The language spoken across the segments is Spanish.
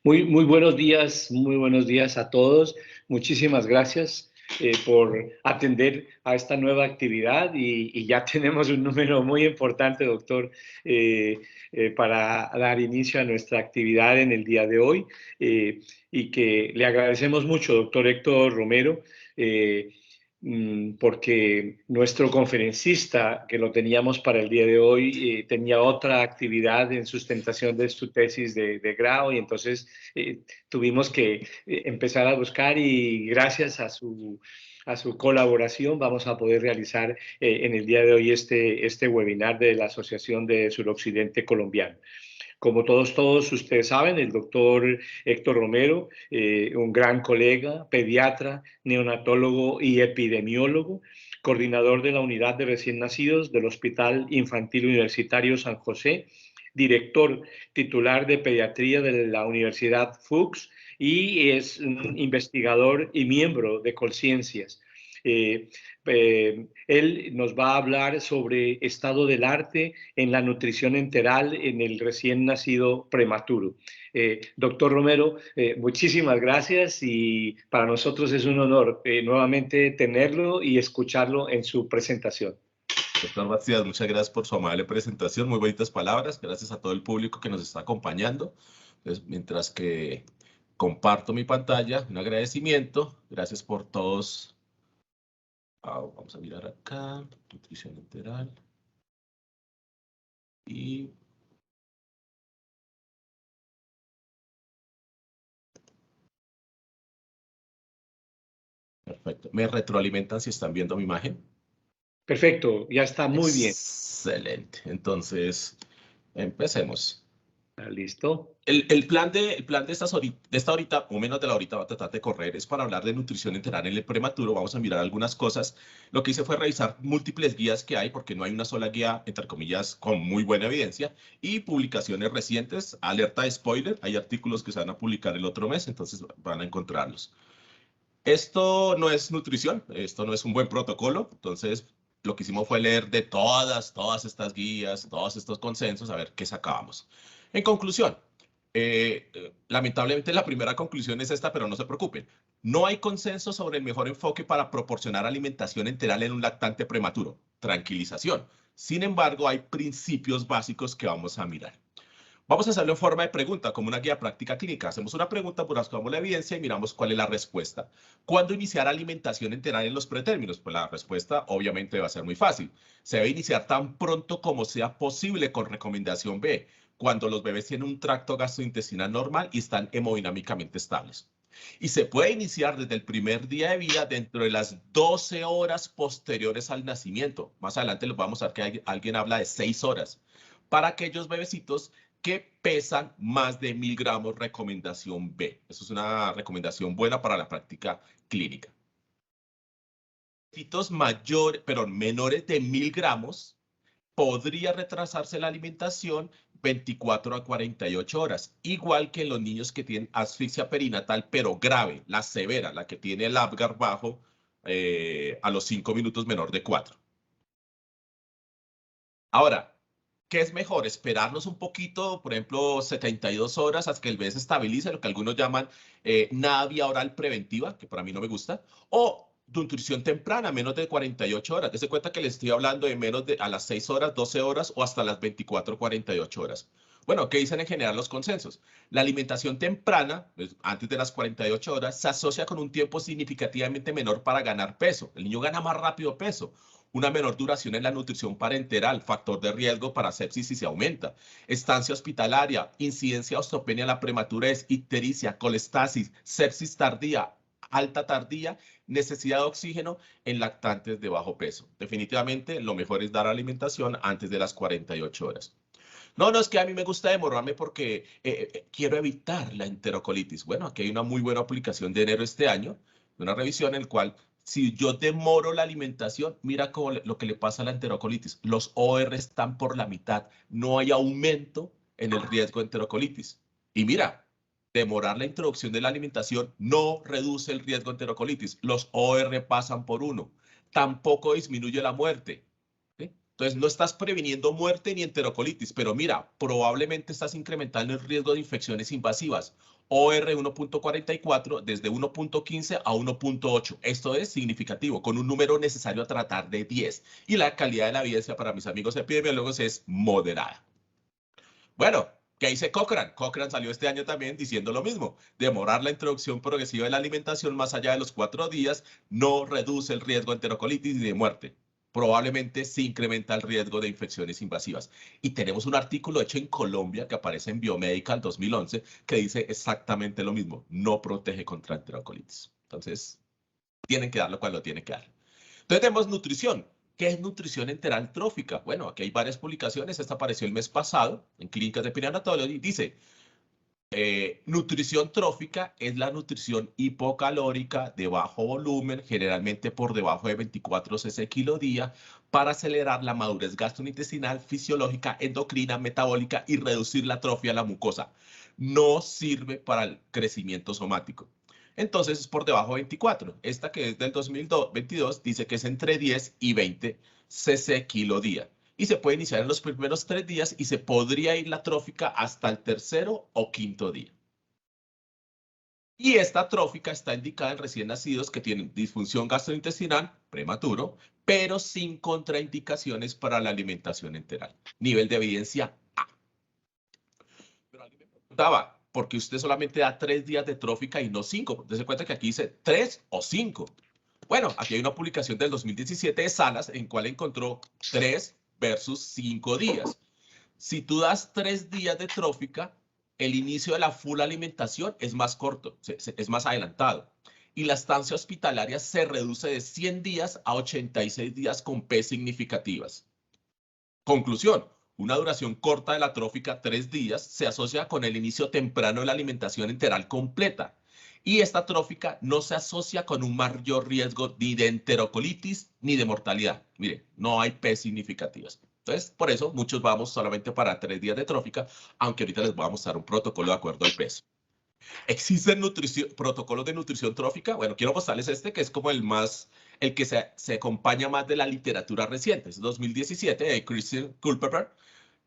Muy muy buenos días a todos. Muchísimas gracias por atender a esta nueva actividad y ya tenemos un número muy importante, doctor, para dar inicio a nuestra actividad en el día de hoy y que le agradecemos mucho, doctor Héctor Romero. eh, Porque nuestro conferencista, que lo teníamos para el día de hoy, tenía otra actividad en sustentación de su tesis de grado y entonces tuvimos que empezar a buscar y gracias a su colaboración vamos a poder realizar en el día de hoy este webinar de la Asociación de Suroccidente Colombiano. Como todos ustedes saben, el doctor Héctor Romero, un gran colega, pediatra, neonatólogo y epidemiólogo, coordinador de la unidad de recién nacidos del Hospital Infantil Universitario San José, director titular de pediatría de la Universidad Fuchs y es un investigador y miembro de Colciencias. Eh, Él nos va a hablar sobre estado del arte en la nutrición enteral en el recién nacido prematuro. Doctor Romero, muchísimas gracias y para nosotros es un honor nuevamente tenerlo y escucharlo en su presentación. Doctor Macías, muchas gracias por su amable presentación, muy bonitas palabras, gracias a todo el público que nos está acompañando. Entonces, mientras que comparto mi pantalla, un agradecimiento, gracias por todos. Vamos a mirar acá, nutrición enteral. Y perfecto, me retroalimentan si están viendo mi imagen. Perfecto, ya está muy bien. Excelente, entonces empecemos. ¿Listo? El plan de esta horita, o menos de la horita, va a tratar de correr, es para hablar de nutrición enteral en el prematuro. Vamos a mirar algunas cosas. Lo que hice fue revisar múltiples guías que hay, porque no hay una sola guía, entre comillas, con muy buena evidencia, y publicaciones recientes. Alerta de spoiler, hay artículos que se van a publicar el otro mes, entonces van a encontrarlos. Esto no es nutrición, esto no es un buen protocolo, entonces lo que hicimos fue leer de todas estas guías, todos estos consensos, a ver qué sacábamos. En conclusión, lamentablemente la primera conclusión es esta, pero no se preocupen. No hay consenso sobre el mejor enfoque para proporcionar alimentación enteral en un lactante prematuro. Tranquilización. Sin embargo, hay principios básicos que vamos a mirar. Vamos a hacerlo en forma de pregunta, como una guía práctica clínica. Hacemos una pregunta, buscamos la evidencia y miramos cuál es la respuesta. ¿Cuándo iniciar alimentación enteral en los pretérminos? Pues la respuesta obviamente va a ser muy fácil. Se debe iniciar tan pronto como sea posible con recomendación B, cuando los bebés tienen un tracto gastrointestinal normal y están hemodinámicamente estables. Y se puede iniciar desde el primer día de vida dentro de las 12 horas posteriores al nacimiento. Más adelante les vamos a ver que alguien habla de 6 horas. Para aquellos bebecitos que pesan más de 1000 gramos, recomendación B. Eso es una recomendación buena para la práctica clínica. Bebecitos mayores, pero menores de 1000 gramos, podría retrasarse la alimentación 24 a 48 horas, igual que en los niños que tienen asfixia perinatal, pero grave, la severa, la que tiene el Apgar bajo a los 5 minutos menor de 4. Ahora, ¿qué es mejor? Esperarnos un poquito, por ejemplo, 72 horas hasta que el bebé se estabilice, lo que algunos llaman nada vía oral preventiva, que para mí no me gusta, o nutrición temprana, menos de 48 horas. Dese cuenta que le estoy hablando de menos de a las 6 horas, 12 horas o hasta las 24, 48 horas. Bueno, ¿qué dicen en general los consensos? La alimentación temprana, pues, antes de las 48 horas, se asocia con un tiempo significativamente menor para ganar peso. El niño gana más rápido peso, una menor duración en la nutrición parenteral, factor de riesgo para sepsis si se aumenta, estancia hospitalaria, incidencia de osteopenia en la prematurez, ictericia, colestasis, sepsis tardía, alta tardía, necesidad de oxígeno en lactantes de bajo peso. Definitivamente lo mejor es dar alimentación antes de las 48 horas. No, no, es que a mí me gusta demorarme porque quiero evitar la enterocolitis. Bueno, aquí hay una muy buena aplicación de enero de este año, de una revisión en la cual si yo demoro la alimentación, mira lo que le pasa a la enterocolitis. Los OR están por la mitad. No hay aumento en el riesgo de enterocolitis. Y mira, demorar la introducción de la alimentación no reduce el riesgo de enterocolitis. Los OR pasan por 1. Tampoco disminuye la muerte. ¿Sí? Entonces, no estás previniendo muerte ni enterocolitis, pero mira, probablemente estás incrementando el riesgo de infecciones invasivas. OR 1.44 desde 1.15 a 1.8. Esto es significativo, con un número necesario a tratar de 10. Y la calidad de la evidencia para mis amigos epidemiólogos es moderada. Bueno, ¿qué dice Cochrane? Cochrane salió este año también diciendo lo mismo. Demorar la introducción progresiva de la alimentación más allá de los 4 días no reduce el riesgo de enterocolitis y de muerte. Probablemente sí incrementa el riesgo de infecciones invasivas. Y tenemos un artículo hecho en Colombia que aparece en Biomedical 2011 que dice exactamente lo mismo. No protege contra enterocolitis. Entonces, tienen que dar lo cual lo tienen que dar. Entonces tenemos nutrición. ¿Qué es nutrición enteral trófica? Bueno, aquí hay varias publicaciones. Esta apareció el mes pasado en Clínicas de Perinatalogía y dice, nutrición trófica es la nutrición hipocalórica de bajo volumen, generalmente por debajo de 24 cc kilo día, para acelerar la madurez gastrointestinal, fisiológica, endocrina, metabólica y reducir la atrofia de la mucosa. No sirve para el crecimiento somático. Entonces es por debajo de 24. Esta que es del 2022 dice que es entre 10 y 20 cc kilo día. Y se puede iniciar en los primeros 3 días y se podría ir la trófica hasta el tercero o quinto día. Y esta trófica está indicada en recién nacidos que tienen disfunción gastrointestinal prematuro, pero sin contraindicaciones para la alimentación enteral. Nivel de evidencia A. Pero alguien me preguntaba, ¿por qué usted solamente da 3 días de trófica y no 5? Dese cuenta que aquí dice 3 o 5. Bueno, aquí hay una publicación del 2017 de Salas en cual encontró 3 versus 5 días. Si tú das 3 días de trófica, el inicio de la full alimentación es más corto, es más adelantado. Y la estancia hospitalaria se reduce de 100 días a 86 días con P significativas. Conclusión, una duración corta de la trófica, 3 días, se asocia con el inicio temprano de la alimentación enteral completa. Y esta trófica no se asocia con un mayor riesgo ni de enterocolitis ni de mortalidad. Mire, no hay P significativas. Entonces, por eso muchos vamos solamente para 3 días de trófica, aunque ahorita les voy a mostrar un protocolo de acuerdo al peso. ¿Existen protocolos de nutrición trófica? Bueno, quiero mostrarles este que es como el que se acompaña más de la literatura reciente. Es 2017 de Christian Culpeper.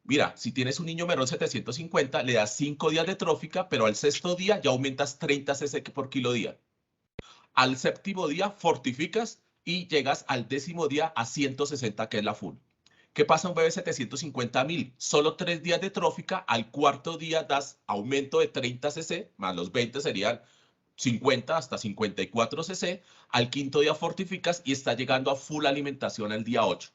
Mira, si tienes un niño menor de 750, le das 5 días de trófica, pero al sexto día ya aumentas 30 cc por kilo día. Al séptimo día fortificas y llegas al décimo día a 160, que es la full. ¿Qué pasa un bebé 750.000? Solo 3 días de trófica, al cuarto día das aumento de 30 cc, más los 20 serían 50 hasta 54 cc, al quinto día fortificas y está llegando a full alimentación al día 8.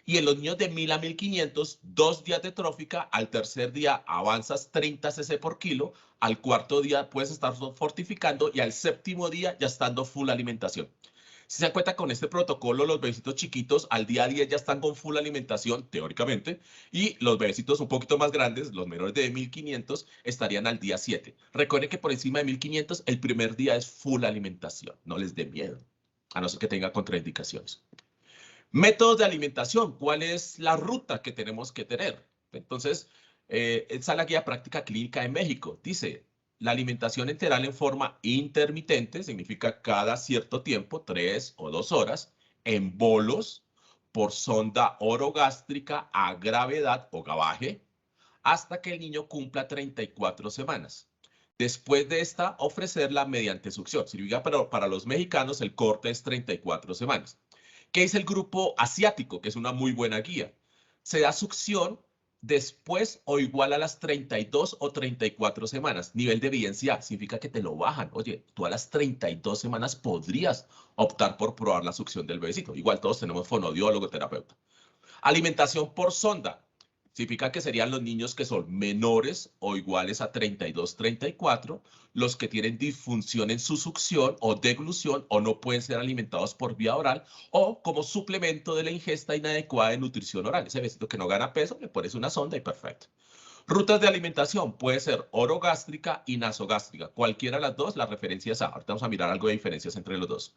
Y en los niños de 1000 a 1500, 2 días de trófica, al tercer día avanzas 30 cc por kilo, al cuarto día puedes estar fortificando y al séptimo día ya estando full alimentación. Si se dan cuenta con este protocolo, los bebecitos chiquitos al día 10 ya están con full alimentación, teóricamente, y los bebecitos un poquito más grandes, los menores de 1500, estarían al día 7. Recuerden que por encima de 1500, el primer día es full alimentación, no les dé miedo, a no ser que tenga contraindicaciones. Métodos de alimentación, ¿cuál es la ruta que tenemos que tener? Entonces, esa es la guía práctica clínica de México. Dice, la alimentación enteral en forma intermitente, significa cada cierto tiempo, 3 o 2 horas, en bolos, por sonda orogástrica a gravedad o gavaje, hasta que el niño cumpla 34 semanas. Después de esta, ofrecerla mediante succión. Significa, pero para los mexicanos el corte es 34 semanas. ¿Qué es el grupo asiático? Que es una muy buena guía. Se da succión después o igual a las 32 o 34 semanas. Nivel de evidencia significa que te lo bajan. Oye, tú a las 32 semanas podrías optar por probar la succión del bebecito. Igual todos tenemos fonodiólogo, terapeuta. Alimentación por sonda. Significa que serían los niños que son menores o iguales a 32, 34, los que tienen disfunción en su succión o deglución o no pueden ser alimentados por vía oral o como suplemento de la ingesta inadecuada de nutrición oral. Ese bebecito que no gana peso, le pones una sonda y perfecto. Rutas de alimentación puede ser orogástrica y nasogástrica. Cualquiera de las dos, la referencia es A. Ahorita vamos a mirar algo de diferencias entre los dos.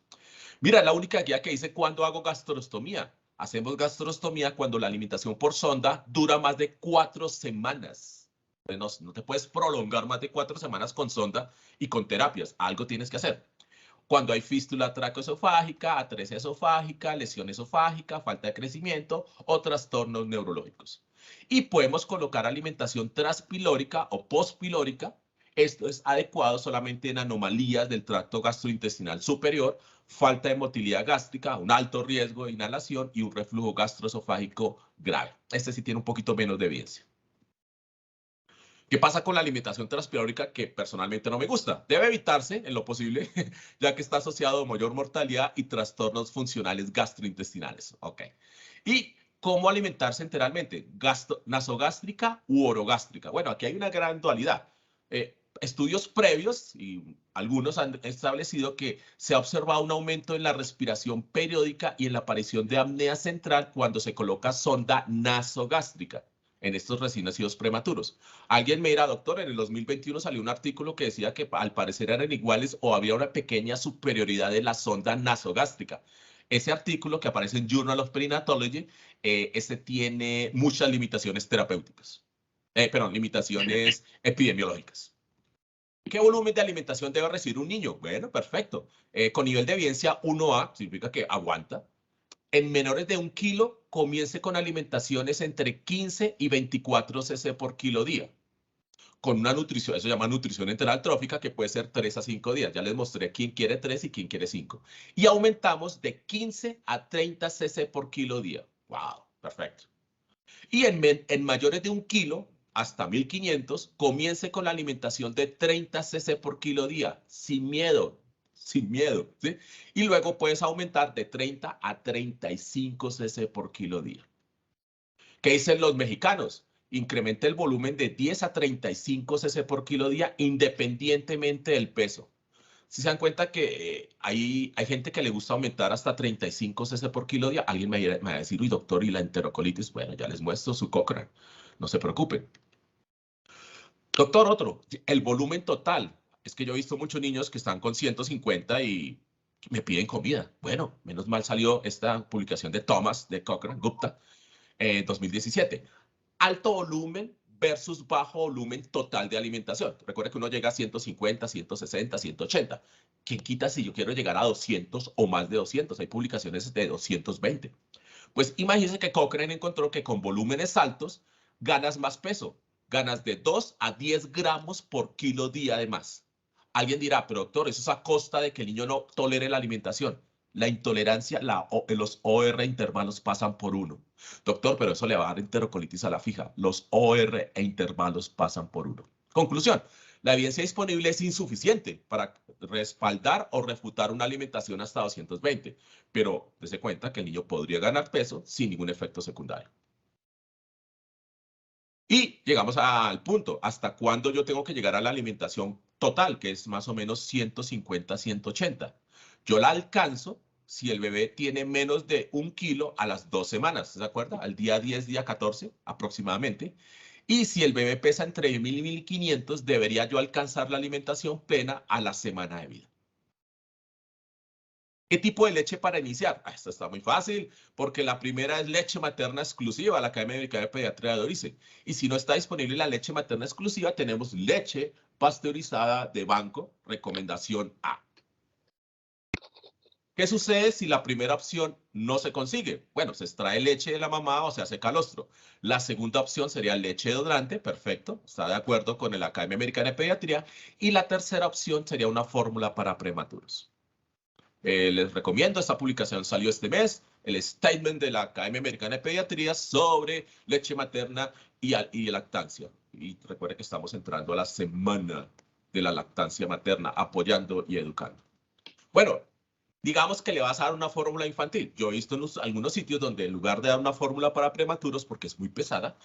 Mira, la única guía que dice cuándo hago gastrostomía. Hacemos gastrostomía cuando la alimentación por sonda dura más de 4 semanas. No te puedes prolongar más de 4 semanas con sonda y con terapias. Algo tienes que hacer. cuando hay fístula tracoesofágica, atresia esofágica, lesión esofágica, falta de crecimiento o trastornos neurológicos. Y podemos colocar alimentación transpilórica o postpilórica. Esto es adecuado solamente en anomalías del tracto gastrointestinal superior, falta de motilidad gástrica, un alto riesgo de inhalación y un reflujo gastroesofágico grave. Este sí tiene un poquito menos de evidencia. ¿Qué pasa con la alimentación transpilórica que personalmente no me gusta? Debe evitarse en lo posible, ya que está asociado a mayor mortalidad y trastornos funcionales gastrointestinales. Ok. ¿Y cómo alimentarse enteralmente? ¿Nasogástrica u orogástrica? Bueno, aquí hay una gran dualidad. Estudios previos, y algunos han establecido que se ha observado un aumento en la respiración periódica y en la aparición de apnea central cuando se coloca sonda nasogástrica en estos recién nacidos prematuros. Alguien me dirá, doctor, en el 2021 salió un artículo que decía que al parecer eran iguales o había una pequeña superioridad de la sonda nasogástrica. Ese artículo que aparece en Journal of Perinatology, ese tiene muchas limitaciones terapéuticas. Limitaciones epidemiológicas. ¿Qué volumen de alimentación debe recibir un niño? Bueno, perfecto. Con nivel de evidencia 1A, significa que aguanta. En menores de 1 kilo, comience con alimentaciones entre 15 y 24 cc por kilo día. Con una nutrición, eso se llama nutrición enteral trófica, que puede ser 3 a 5 días. Ya les mostré quién quiere 3 y quién quiere 5. Y aumentamos de 15 a 30 cc por kilo día. ¡Wow! Perfecto. Y en mayores de 1 kilo, hasta 1500, comience con la alimentación de 30 cc por kilo día, sin miedo, ¿sí? Y luego puedes aumentar de 30 a 35 cc por kilo día. ¿Qué dicen los mexicanos? Incrementa el volumen de 10 a 35 cc por kilo día independientemente del peso. Si se dan cuenta que hay gente que le gusta aumentar hasta 35 cc por kilo día, alguien me va a decir, uy, doctor, ¿y la enterocolitis? Bueno, ya les muestro su Cochrane. No se preocupen. Doctor, otro, el volumen total. Es que yo he visto muchos niños que están con 150 y me piden comida. Bueno, menos mal salió esta publicación de Thomas, de Cochrane, Gupta, 2017. Alto volumen versus bajo volumen total de alimentación. Recuerda que uno llega a 150, 160, 180. ¿Quién quita si yo quiero llegar a 200 o más de 200? Hay publicaciones de 220. Pues imagínense que Cochrane encontró que con volúmenes altos ganas más peso. Ganas de 2 a 10 gramos por kilo día de más. Alguien dirá, pero doctor, eso es a costa de que el niño no tolere la alimentación. La intolerancia, los OR intervalos pasan por 1. Doctor, pero eso le va a dar enterocolitis a la fija. Los OR e intervalos pasan por 1. Conclusión, la evidencia disponible es insuficiente para respaldar o refutar una alimentación hasta 220, pero dése cuenta que el niño podría ganar peso sin ningún efecto secundario. Y llegamos al punto, ¿hasta cuándo yo tengo que llegar a la alimentación total, que es más o menos 150, 180? Yo la alcanzo si el bebé tiene menos de 1 kilo a las 2 semanas, ¿se acuerda? Al día 10, día 14 aproximadamente. Y si el bebé pesa entre 1000 y 1500, debería yo alcanzar la alimentación plena a la semana de vida. ¿Qué tipo de leche para iniciar? Esta está muy fácil, porque la primera es leche materna exclusiva, la Academia Americana de Pediatría lo dice. Y si no está disponible la leche materna exclusiva, tenemos leche pasteurizada de banco, recomendación A. ¿Qué sucede si la primera opción no se consigue? Bueno, se extrae leche de la mamá o se hace calostro. La segunda opción sería leche de donante, perfecto, está de acuerdo con la Academia Americana de Pediatría. Y la tercera opción sería una fórmula para prematuros. Les recomiendo, esta publicación salió este mes, el statement de la Academia Americana de Pediatría sobre leche materna y lactancia. Y recuerde que estamos entrando a la semana de la lactancia materna, apoyando y educando. Bueno, digamos que le vas a dar una fórmula infantil. Yo he visto en algunos sitios donde en lugar de dar una fórmula para prematuros, porque es muy pesada,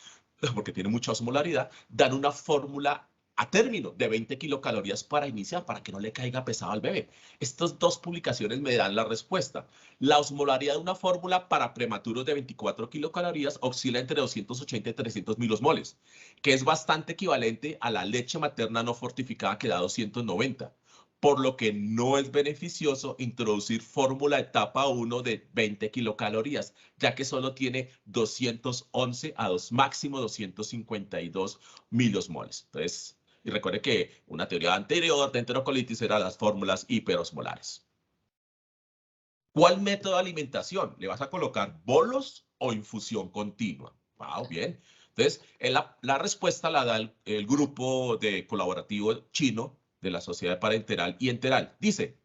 porque tiene mucha osmolaridad, dan una fórmula a término de 20 kilocalorías para iniciar, para que no le caiga pesado al bebé. Estas dos publicaciones me dan la respuesta. La osmolaridad de una fórmula para prematuros de 24 kilocalorías oscila entre 280 y 300 milosmoles, que es bastante equivalente a la leche materna no fortificada que da 290. Por lo que no es beneficioso introducir fórmula etapa 1 de 20 kilocalorías, ya que solo tiene 211 a máximo 252 milosmoles. Entonces, y recuerde que una teoría anterior de enterocolitis era las fórmulas hiperosmolares. ¿Cuál método de alimentación? ¿Le vas a colocar bolos o infusión continua? Wow, bien. Entonces, la respuesta la da el grupo de colaborativo chino de la Sociedad Parenteral y Enteral. Dice,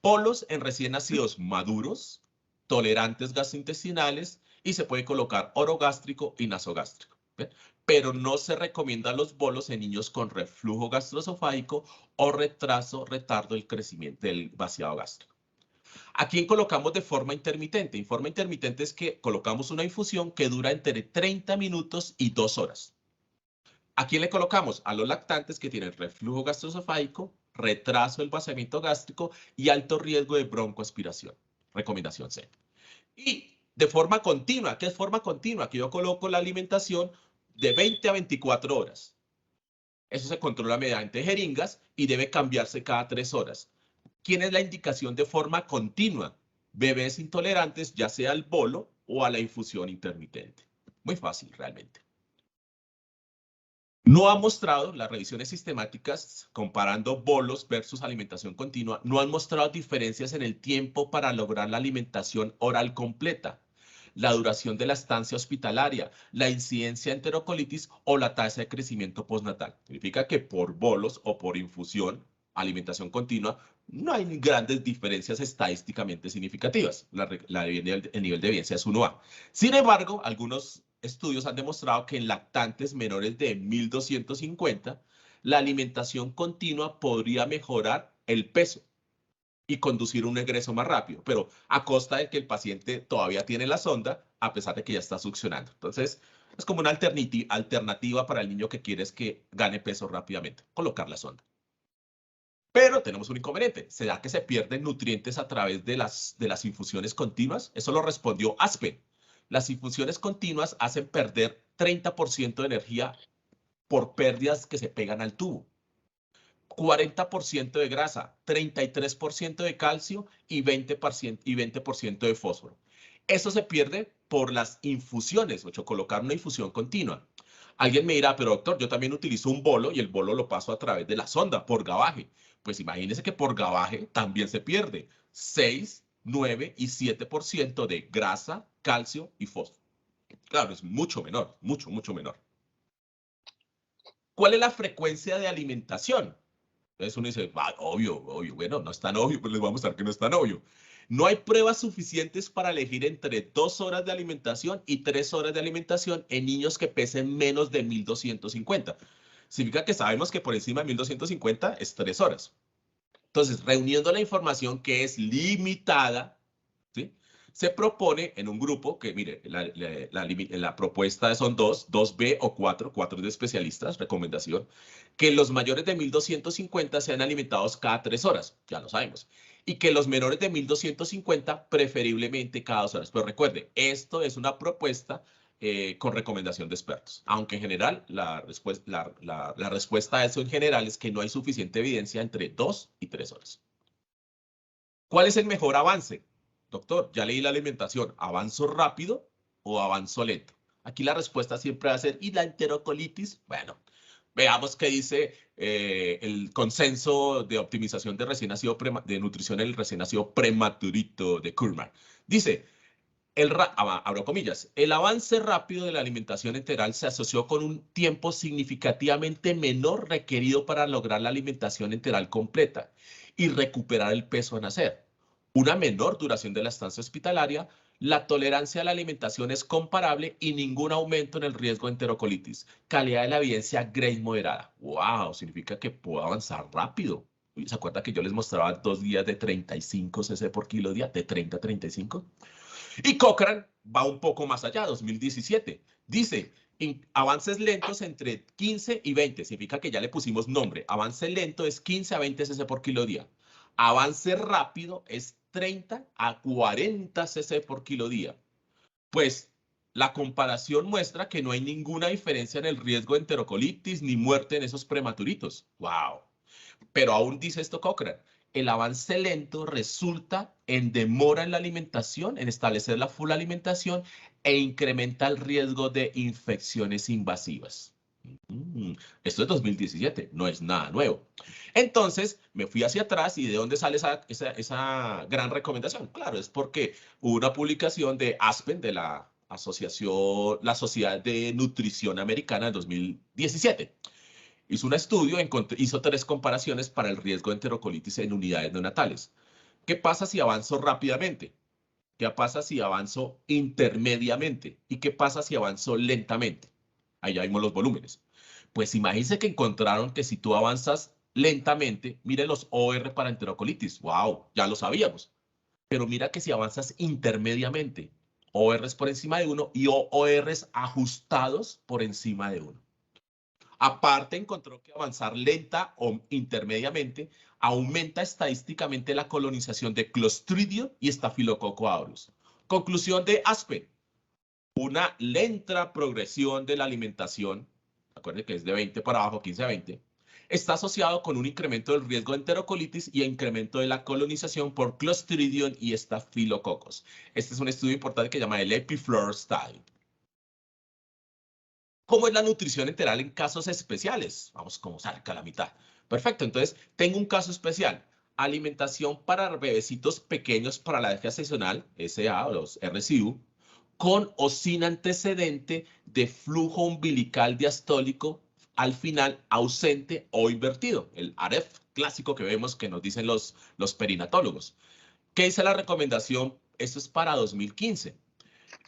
bolos en recién nacidos maduros, tolerantes gastrointestinales y se puede colocar orogástrico y nasogástrico. ¿Bien? Pero no se recomiendan los bolos en niños con reflujo gastroesofágico o retardo del crecimiento del vaciado gástrico. ¿A quién colocamos de forma intermitente? En forma intermitente es que colocamos una infusión que dura entre 30 minutos y 2 horas. ¿A quién le colocamos? A los lactantes que tienen reflujo gastroesofágico, retraso del vaciamiento gástrico y alto riesgo de broncoaspiración. Recomendación C. Y de forma continua, ¿qué es forma continua? Que yo coloco la alimentación de 20 a 24 horas. Eso se controla mediante jeringas y debe cambiarse cada 3 horas. ¿Quién es la indicación de forma continua? Bebés intolerantes, ya sea al bolo o a la infusión intermitente. Muy fácil, realmente. No ha mostrado, las revisiones sistemáticas comparando bolos versus alimentación continua, no han mostrado diferencias en el tiempo para lograr la alimentación oral completa, la duración de la estancia hospitalaria, la incidencia de enterocolitis o la tasa de crecimiento postnatal. Significa que por bolos o por infusión, alimentación continua, no hay grandes diferencias estadísticamente significativas. El nivel de evidencia es 1A. Sin embargo, algunos estudios han demostrado que en lactantes menores de 1250, la alimentación continua podría mejorar el peso y conducir un egreso más rápido, pero a costa de que el paciente todavía tiene la sonda, a pesar de que ya está succionando. Entonces, es como una alternativa para el niño que quieres que gane peso rápidamente, colocar la sonda. Pero tenemos un inconveniente. ¿Será que se pierden nutrientes a través de las infusiones continuas? Eso lo respondió Aspen. Las infusiones continuas hacen perder 30% de energía por pérdidas que se pegan al tubo. 40% de grasa, 33% de calcio y 20% de fósforo. Eso se pierde por las infusiones, o colocar una infusión continua. Alguien me dirá, pero doctor, yo también utilizo un bolo y el bolo lo paso a través de la sonda, por gavaje. Pues imagínese que por gavaje también se pierde 6, 9 y 7% de grasa, calcio y fósforo. Claro, es mucho menor, mucho menor. ¿Cuál es la frecuencia de alimentación? Entonces uno dice, obvio. Bueno, no es tan obvio, pues les voy a mostrar que no es tan obvio. No hay pruebas suficientes para elegir entre 2 horas de alimentación y 3 horas de alimentación en niños que pesen menos de 1250. Significa que sabemos que por encima de 1250 es 3 horas. Entonces, reuniendo la información que es limitada, ¿sí? Se propone en un grupo que, mire, la propuesta son 2B o 4 de especialistas, recomendación, que los mayores de 1250 sean alimentados cada 3 horas, ya lo sabemos, y que los menores de 1250 preferiblemente cada 2 horas. Pero recuerde, esto es una propuesta con recomendación de expertos, aunque en general la respuesta a eso en general es que no hay suficiente evidencia entre 2 y 3 horas. ¿Cuál es el mejor avance? Doctor, ya leí la alimentación. ¿Avanzo rápido o avanzo lento? Aquí la respuesta siempre va a ser, ¿y la enterocolitis? Bueno, veamos qué dice el consenso de optimización de recién nacido de nutrición en el recién nacido prematurito de Kurman. Dice, abro comillas, el avance rápido de la alimentación enteral se asoció con un tiempo significativamente menor requerido para lograr la alimentación enteral completa y recuperar el peso a nacer. Una menor duración de la estancia hospitalaria, la tolerancia a la alimentación es comparable y ningún aumento en el riesgo de enterocolitis. Calidad de la evidencia grade moderada. ¡Wow! Significa que puedo avanzar rápido. ¿Se acuerda que yo les mostraba 2 días de 35 cc por kilo día? De 30 a 35. Y Cochrane va un poco más allá, 2017. Dice, avances lentos entre 15 y 20. Significa que ya le pusimos nombre. Avance lento es 15 a 20 cc por kilo día. Avance rápido es 30 a 40 cc por kilo día. Pues la comparación muestra que no hay ninguna diferencia en el riesgo de enterocolitis ni muerte en esos prematuritos. ¡Wow! Pero aún dice esto Cochrane, el avance lento resulta en demora en la alimentación, en establecer la full alimentación e incrementa el riesgo de infecciones invasivas. Esto es 2017, no es nada nuevo. Entonces, me fui hacia atrás y ¿de dónde sale esa gran recomendación? Claro, es porque hubo una publicación de Aspen, de la asociación, la Sociedad de Nutrición Americana en 2017. Hizo un estudio, hizo 3 comparaciones para el riesgo de enterocolitis en unidades neonatales. ¿Qué pasa si avanzo rápidamente? ¿Qué pasa si avanzo intermediamente? ¿Y qué pasa si avanzo lentamente? Ahí ya vimos los volúmenes. Pues imagínense que encontraron que si tú avanzas lentamente, mire los OR para enterocolitis. ¡Wow! Ya lo sabíamos. Pero mira que si avanzas intermediamente, ORs por encima de 1 y ORs ajustados por encima de 1. Aparte, encontró que avanzar lenta o intermediamente aumenta estadísticamente la colonización de Clostridium y Staphylococcus aureus. Conclusión de Aspen: una lenta progresión de la alimentación, acuérdense que es de 20 para abajo, 15 a 20, está asociado con un incremento del riesgo de enterocolitis y incremento de la colonización por Clostridium y Staphylococcus. Este es un estudio importante que se llama el EpiFlor Study. ¿Cómo es la nutrición enteral en casos especiales? Vamos como cerca a la mitad. Perfecto, entonces tengo un caso especial. Alimentación para bebecitos pequeños para la gestacional, SA o los RCU, con o sin antecedente de flujo umbilical diastólico al final ausente o invertido. El AREF clásico que vemos que nos dicen los perinatólogos. ¿Qué dice la recomendación? Esto es para 2015.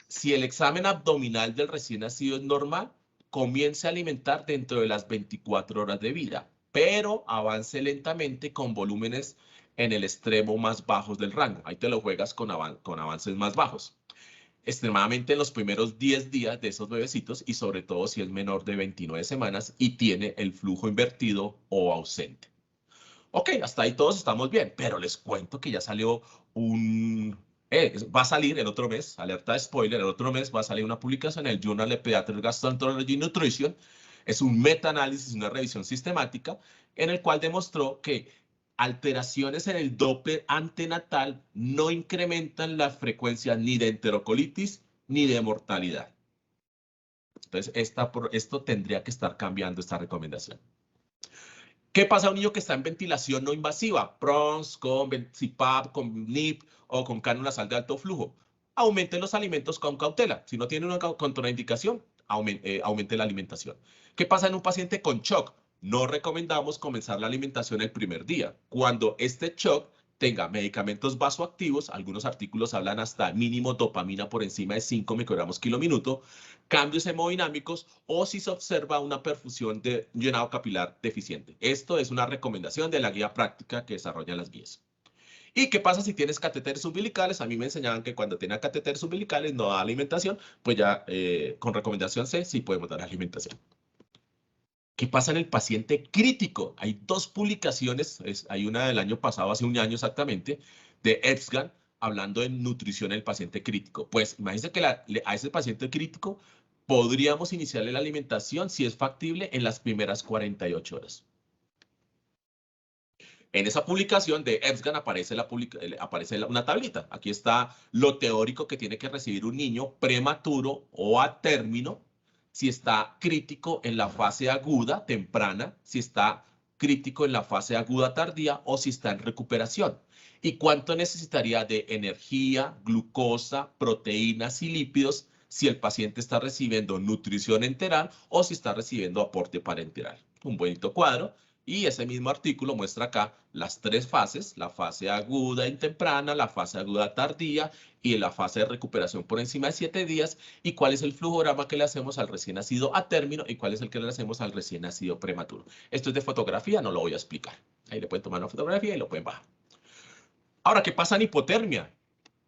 Si el examen abdominal del recién nacido es normal, comience a alimentar dentro de las 24 horas de vida, pero avance lentamente con volúmenes en el extremo más bajos del rango. Ahí te lo juegas con avances más bajos. Extremadamente en los primeros 10 días de esos bebecitos y sobre todo si es menor de 29 semanas y tiene el flujo invertido o ausente. Ok, hasta ahí todos estamos bien, pero les cuento que ya salió va a salir el otro mes, alerta de spoiler, el otro mes va a salir una publicación en el Journal of Pediatric Gastroenterology and Nutrition. Es un metaanálisis, una revisión sistemática, en el cual demostró que alteraciones en el Doppler antenatal no incrementan la frecuencia ni de enterocolitis ni de mortalidad. Entonces, esto tendría que estar cambiando esta recomendación. ¿Qué pasa a un niño que está en ventilación no invasiva? PRONS, con CPAP, con NIP o con cánula nasal de alto flujo. Aumente los alimentos con cautela. Si no tiene una contraindicación, aumente la alimentación. ¿Qué pasa en un paciente con shock? No recomendamos comenzar la alimentación el primer día. Cuando este shock tenga medicamentos vasoactivos, algunos artículos hablan hasta mínimo dopamina por encima de 5 microgramos kilo minuto, cambios hemodinámicos o si se observa una perfusión de llenado capilar deficiente. Esto es una recomendación de la guía práctica que desarrollan las guías. ¿Y qué pasa si tienes catéteres umbilicales? A mí me enseñaban que cuando tenía catéteres umbilicales no da alimentación, pues ya con recomendación C sí podemos dar alimentación. ¿Qué pasa en el paciente crítico? Hay 2 publicaciones, hay una del año pasado, hace un año exactamente, de EFSGAN, hablando de nutrición en el paciente crítico. Pues imagínense que a ese paciente crítico podríamos iniciarle la alimentación, si es factible, en las primeras 48 horas. En esa publicación de EFSGAN aparece una tablita. Aquí está lo teórico que tiene que recibir un niño prematuro o a término, si está crítico en la fase aguda temprana, si está crítico en la fase aguda tardía o si está en recuperación. Y cuánto necesitaría de energía, glucosa, proteínas y lípidos si el paciente está recibiendo nutrición enteral o si está recibiendo aporte parenteral. Un bonito cuadro. Y ese mismo artículo muestra acá las 3 fases, la fase aguda y temprana, la fase aguda tardía y la fase de recuperación por encima de 7 días, y cuál es el flujograma que le hacemos al recién nacido a término y cuál es el que le hacemos al recién nacido prematuro. Esto es de fotografía, no lo voy a explicar. Ahí le pueden tomar una fotografía y lo pueden bajar. Ahora, ¿qué pasa en hipotermia?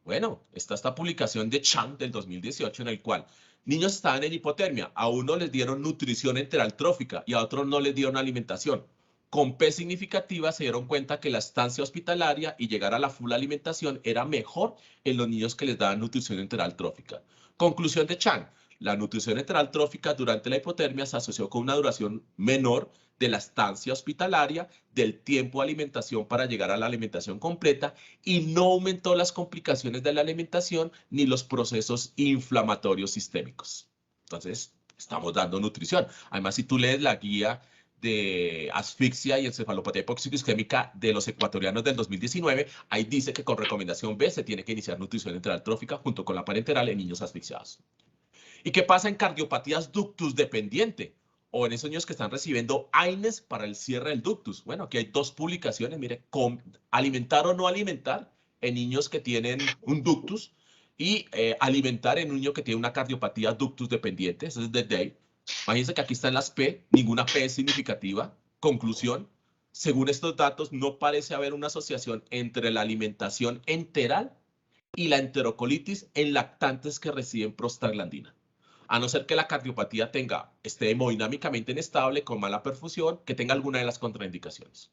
Bueno, está esta publicación de Chang del 2018 en el cual niños estaban en hipotermia, a uno les dieron nutrición enteral trófica y a otros no les dieron alimentación. Con P significativa se dieron cuenta que la estancia hospitalaria y llegar a la full alimentación era mejor en los niños que les daban nutrición enteral trófica. Conclusión de Chang: la nutrición enteral trófica durante la hipotermia se asoció con una duración menor de la estancia hospitalaria, del tiempo de alimentación para llegar a la alimentación completa, y no aumentó las complicaciones de la alimentación ni los procesos inflamatorios sistémicos. Entonces, estamos dando nutrición. Además, si tú lees la guía de asfixia y encefalopatía hipoxico-isquémica de los ecuatorianos del 2019, ahí dice que con recomendación B se tiene que iniciar nutrición enteral trófica junto con la parenteral en niños asfixiados. ¿Y qué pasa en cardiopatías ductus dependiente? O en esos niños que están recibiendo AINES para el cierre del ductus. Bueno, aquí hay 2 publicaciones, mire, alimentar o no alimentar en niños que tienen un ductus y alimentar en un niño que tiene una cardiopatía ductus dependiente. Eso es de Day. Imagínense que aquí están las P, ninguna P es significativa. Conclusión, según estos datos, no parece haber una asociación entre la alimentación enteral y la enterocolitis en lactantes que reciben prostaglandina. A no ser que la cardiopatía esté hemodinámicamente inestable, con mala perfusión, que tenga alguna de las contraindicaciones.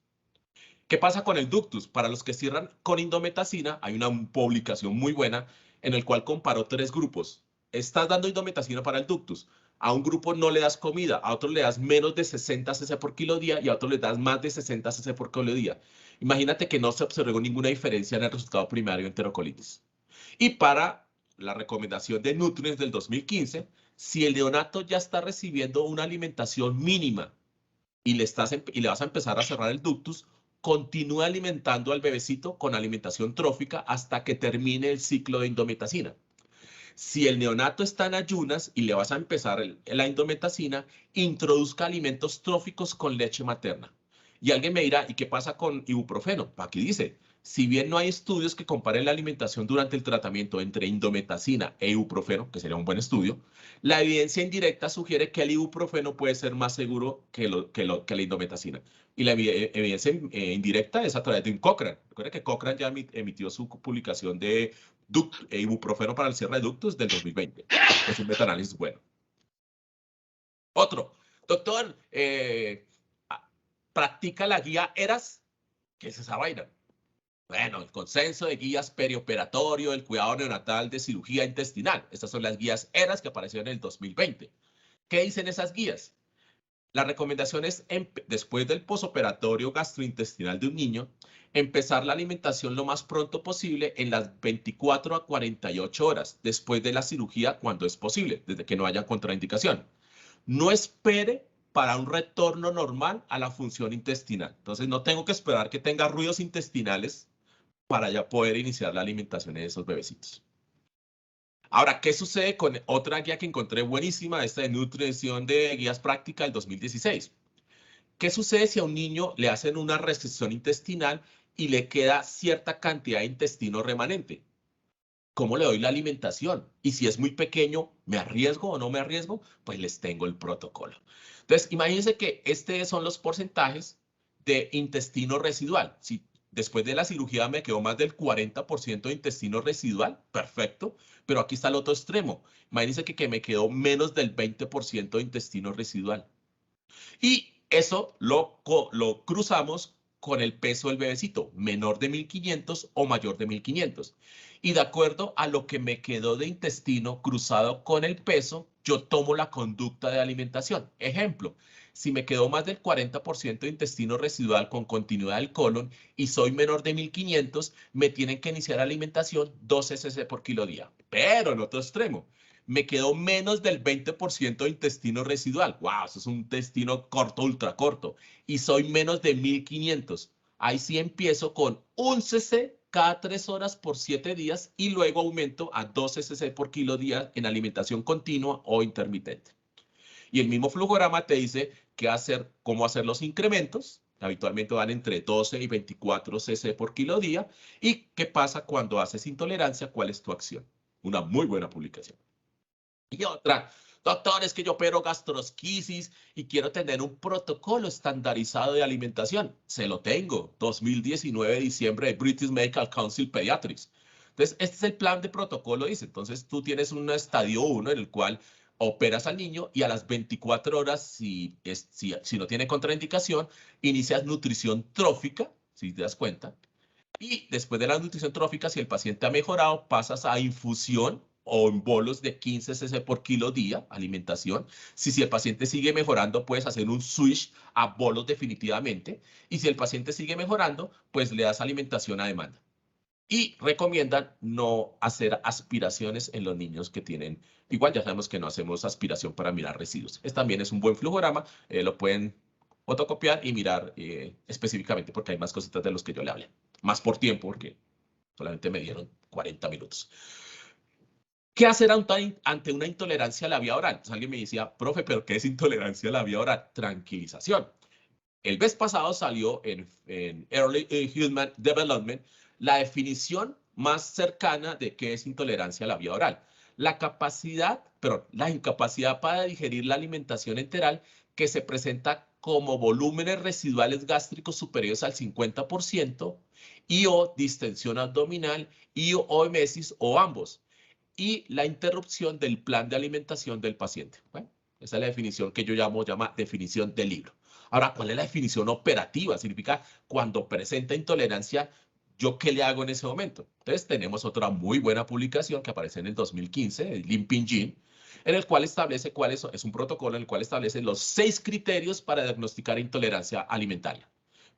¿Qué pasa con el ductus? Para los que cierran con indometacina, hay una publicación muy buena en el cual comparó 3 grupos. Estás dando indometacina para el ductus. A un grupo no le das comida, a otro le das menos de 60 cc por kilo día y a otro le das más de 60 cc por kilo día. Imagínate que no se observó ninguna diferencia en el resultado primario de enterocolitis. Y para la recomendación de Nutrients del 2015, si el neonato ya está recibiendo una alimentación mínima y le vas a empezar a cerrar el ductus, continúa alimentando al bebecito con alimentación trófica hasta que termine el ciclo de indometacina. Si el neonato está en ayunas y le vas a empezar la indometacina, introduzca alimentos tróficos con leche materna. Y alguien me dirá, ¿y qué pasa con ibuprofeno? Aquí dice, si bien no hay estudios que comparen la alimentación durante el tratamiento entre indometacina e ibuprofeno, que sería un buen estudio, la evidencia indirecta sugiere que el ibuprofeno puede ser más seguro que la indometacina. Y la evidencia indirecta es a través de un Cochrane. Recuerda que Cochrane ya emitió su publicación de ibuprofeno para el cierre de ductos del 2020. Es un metaanálisis bueno. Otro, doctor, practica la guía ERAS. ¿Qué es esa vaina? Bueno, el consenso de guías perioperatorio del cuidado neonatal de cirugía intestinal. Estas son las guías ERAS que aparecieron en el 2020. ¿Qué dicen esas guías? La recomendación es, después del posoperatorio gastrointestinal de un niño, empezar la alimentación lo más pronto posible en las 24 a 48 horas después de la cirugía cuando es posible, desde que no haya contraindicación. No espere para un retorno normal a la función intestinal. Entonces no tengo que esperar que tenga ruidos intestinales para ya poder iniciar la alimentación de esos bebecitos. Ahora, ¿qué sucede con otra guía que encontré buenísima, esta de nutrición de guías prácticas del 2016? ¿Qué sucede si a un niño le hacen una restricción intestinal y le queda cierta cantidad de intestino remanente? ¿Cómo le doy la alimentación? Y si es muy pequeño, ¿me arriesgo o no me arriesgo? Pues les tengo el protocolo. Entonces, imagínense que estos son los porcentajes de intestino residual. Si después de la cirugía me quedó más del 40% de intestino residual, perfecto. Pero aquí está el otro extremo. Imagínense que me quedó menos del 20% de intestino residual. Y eso lo cruzamos con el peso del bebecito, menor de 1500 o mayor de 1500. Y de acuerdo a lo que me quedó de intestino cruzado con el peso, yo tomo la conducta de alimentación. Ejemplo, si me quedó más del 40% de intestino residual con continuidad del colon y soy menor de 1500, me tienen que iniciar alimentación 12 cc por kilo día. Pero en otro extremo, me quedó menos del 20% de intestino residual. ¡Wow! Eso es un intestino corto, ultra corto. Y soy menos de 1500. Ahí sí empiezo con 1 cc cada 3 horas por 7 días y luego aumento a 12 cc por kilo día en alimentación continua o intermitente. Y el mismo flujograma te dice cómo hacer los incrementos. Habitualmente van entre 12 y 24 cc por kilo día. Y qué pasa cuando haces intolerancia, cuál es tu acción. Una muy buena publicación. Y otra, doctor, es que yo opero gastrosquisis y quiero tener un protocolo estandarizado de alimentación. Se lo tengo, 2019, diciembre, de British Medical Council Pediatrics. Entonces, este es el plan de protocolo, dice. Entonces, tú tienes un estadio 1 en el cual operas al niño y a las 24 horas, si no tiene contraindicación, inicias nutrición trófica, si te das cuenta. Y después de la nutrición trófica, si el paciente ha mejorado, pasas a infusión o en bolos de 15 cc por kilo día, alimentación. Si el paciente sigue mejorando, puedes hacer un switch a bolos definitivamente. Y si el paciente sigue mejorando, pues le das alimentación a demanda. Y recomiendan no hacer aspiraciones en los niños que tienen, igual ya sabemos que no hacemos aspiración para mirar residuos. Este también es un buen flujograma, lo pueden fotocopiar y mirar específicamente porque hay más cositas de los que yo le hablé. Más por tiempo porque solamente me dieron 40 minutos. ¿Qué hacer ante una intolerancia a la vía oral? Entonces alguien me decía, profe, ¿pero qué es intolerancia a la vía oral? Tranquilización. El mes pasado salió en Early Human Development la definición más cercana de qué es intolerancia a la vía oral. La incapacidad para digerir la alimentación enteral que se presenta como volúmenes residuales gástricos superiores al 50% y o distensión abdominal y o emesis o ambos. Y la interrupción del plan de alimentación del paciente. Bueno, esa es la definición que yo llama definición del libro. Ahora, ¿cuál es la definición operativa? Significa cuando presenta intolerancia, ¿yo qué le hago en ese momento? Entonces, tenemos otra muy buena publicación que aparece en el 2015, el Limping Gene, en el cual establece es un protocolo en el cual establece los 6 criterios para diagnosticar intolerancia alimentaria.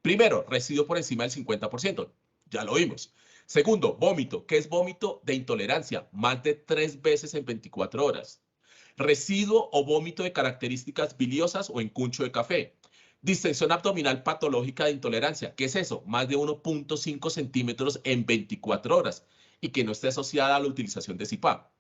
Primero, residuo por encima del 50%. Ya lo vimos. Segundo, vómito. ¿Qué es vómito? De intolerancia, más de 3 veces en 24 horas. Residuo o vómito de características biliosas o encuncho de café. Distensión abdominal patológica de intolerancia. ¿Qué es eso? Más de 1.5 centímetros en 24 horas y que no esté asociada a la utilización de CPAP.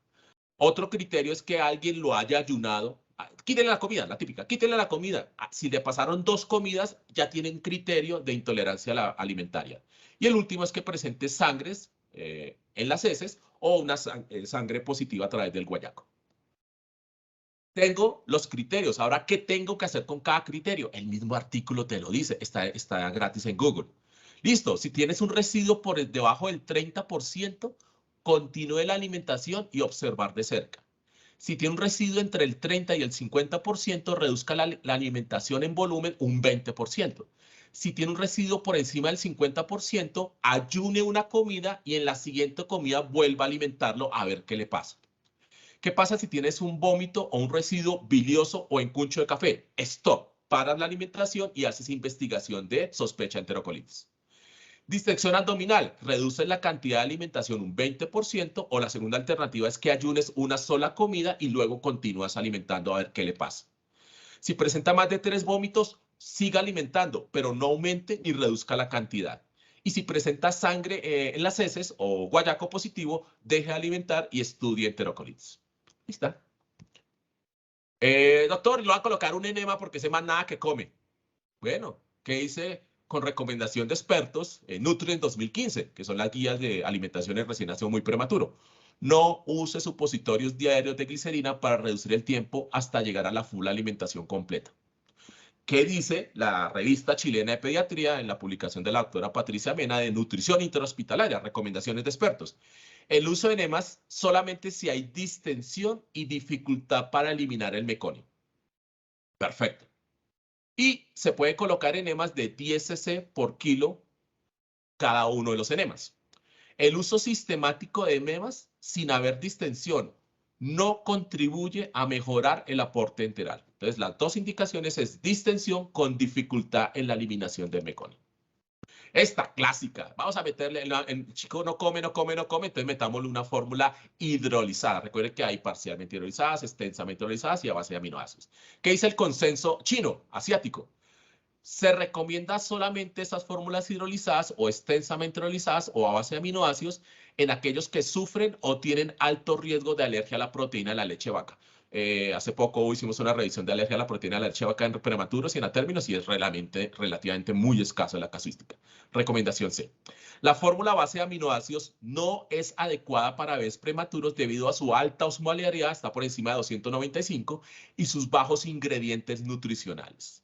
Otro criterio es que alguien lo haya ayunado. Quítenle la comida, la típica, quítenle la comida. Si le pasaron 2 comidas, ya tienen criterio de intolerancia alimentaria. Y el último es que presente sangres en las heces o una sangre positiva a través del guayaco. Tengo los criterios. Ahora, ¿qué tengo que hacer con cada criterio? El mismo artículo te lo dice. Está gratis en Google. Listo. Si tienes un residuo por debajo del 30%, continúe la alimentación y observar de cerca. Si tiene un residuo entre el 30 y el 50%, reduzca la alimentación en volumen un 20%. Si tiene un residuo por encima del 50%, ayune una comida y en la siguiente comida vuelva a alimentarlo a ver qué le pasa. ¿Qué pasa si tienes un vómito o un residuo bilioso o encuncho de café? Stop, paras la alimentación y haces investigación de sospecha de enterocolitis. Distensión abdominal, reduce la cantidad de alimentación un 20% o la segunda alternativa es que ayunes una sola comida y luego continúas alimentando a ver qué le pasa. Si presenta más de 3 vómitos, siga alimentando, pero no aumente ni reduzca la cantidad. Y si presenta sangre en las heces o guayaco positivo, deje de alimentar y estudie enterocolitis. Ahí está. Doctor, le voy a colocar un enema porque ese más nada que come. Bueno, ¿qué hice con recomendación de expertos? Nutrient 2015, que son las guías de alimentación en recién nacido muy prematuro. No use supositorios diarios de glicerina para reducir el tiempo hasta llegar a la full alimentación completa. ¿Qué dice la revista chilena de pediatría en la publicación de la doctora Patricia Mena de nutrición interhospitalaria? Recomendaciones de expertos. El uso de enemas solamente si hay distensión y dificultad para eliminar el meconio. Perfecto. Y se puede colocar enemas de 10 cc por kilo cada uno de los enemas. El uso sistemático de enemas sin haber distensión no contribuye a mejorar el aporte enteral. Entonces, las dos indicaciones es distensión con dificultad en la eliminación del meconio. Esta clásica, vamos a meterle, en chico no come, entonces metámosle una fórmula hidrolizada. Recuerden que hay parcialmente hidrolizadas, extensamente hidrolizadas y a base de aminoácidos. ¿Qué dice el consenso chino, asiático? Se recomienda solamente esas fórmulas hidrolizadas o extensamente hidrolizadas o a base de aminoácidos en aquellos que sufren o tienen alto riesgo de alergia a la proteína de la leche vaca. Hace poco hicimos una revisión de alergia a la proteína de la leche vaca en prematuros y en atérminos y es relativamente muy escaso la casuística. Recomendación C. La fórmula base de aminoácidos no es adecuada para bebés prematuros debido a su alta osmolaridad, está por encima de 295, y sus bajos ingredientes nutricionales.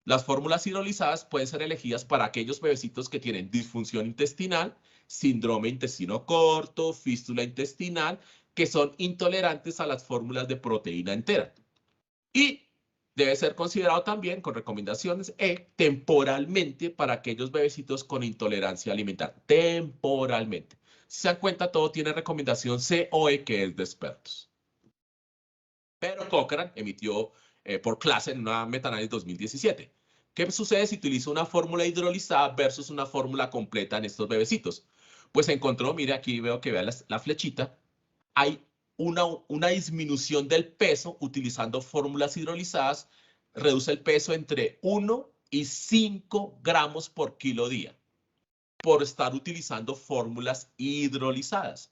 Las fórmulas hidrolizadas pueden ser elegidas para aquellos bebecitos que tienen disfunción intestinal, síndrome intestino corto, fístula intestinal, que son intolerantes a las fórmulas de proteína entera. Y debe ser considerado también, con recomendaciones temporalmente para aquellos bebecitos con intolerancia alimentaria. Temporalmente. Si se dan cuenta, todo tiene recomendación C o E, que es de expertos. Pero Cochrane emitió por clase en una metaanálisis 2017. ¿Qué sucede si utilizo una fórmula hidrolizada versus una fórmula completa en estos bebecitos? Pues encontró, mire, aquí veo que vea la flechita, hay una disminución del peso utilizando fórmulas hidrolizadas, reduce el peso entre 1 y 5 gramos por kilo día, por estar utilizando fórmulas hidrolizadas.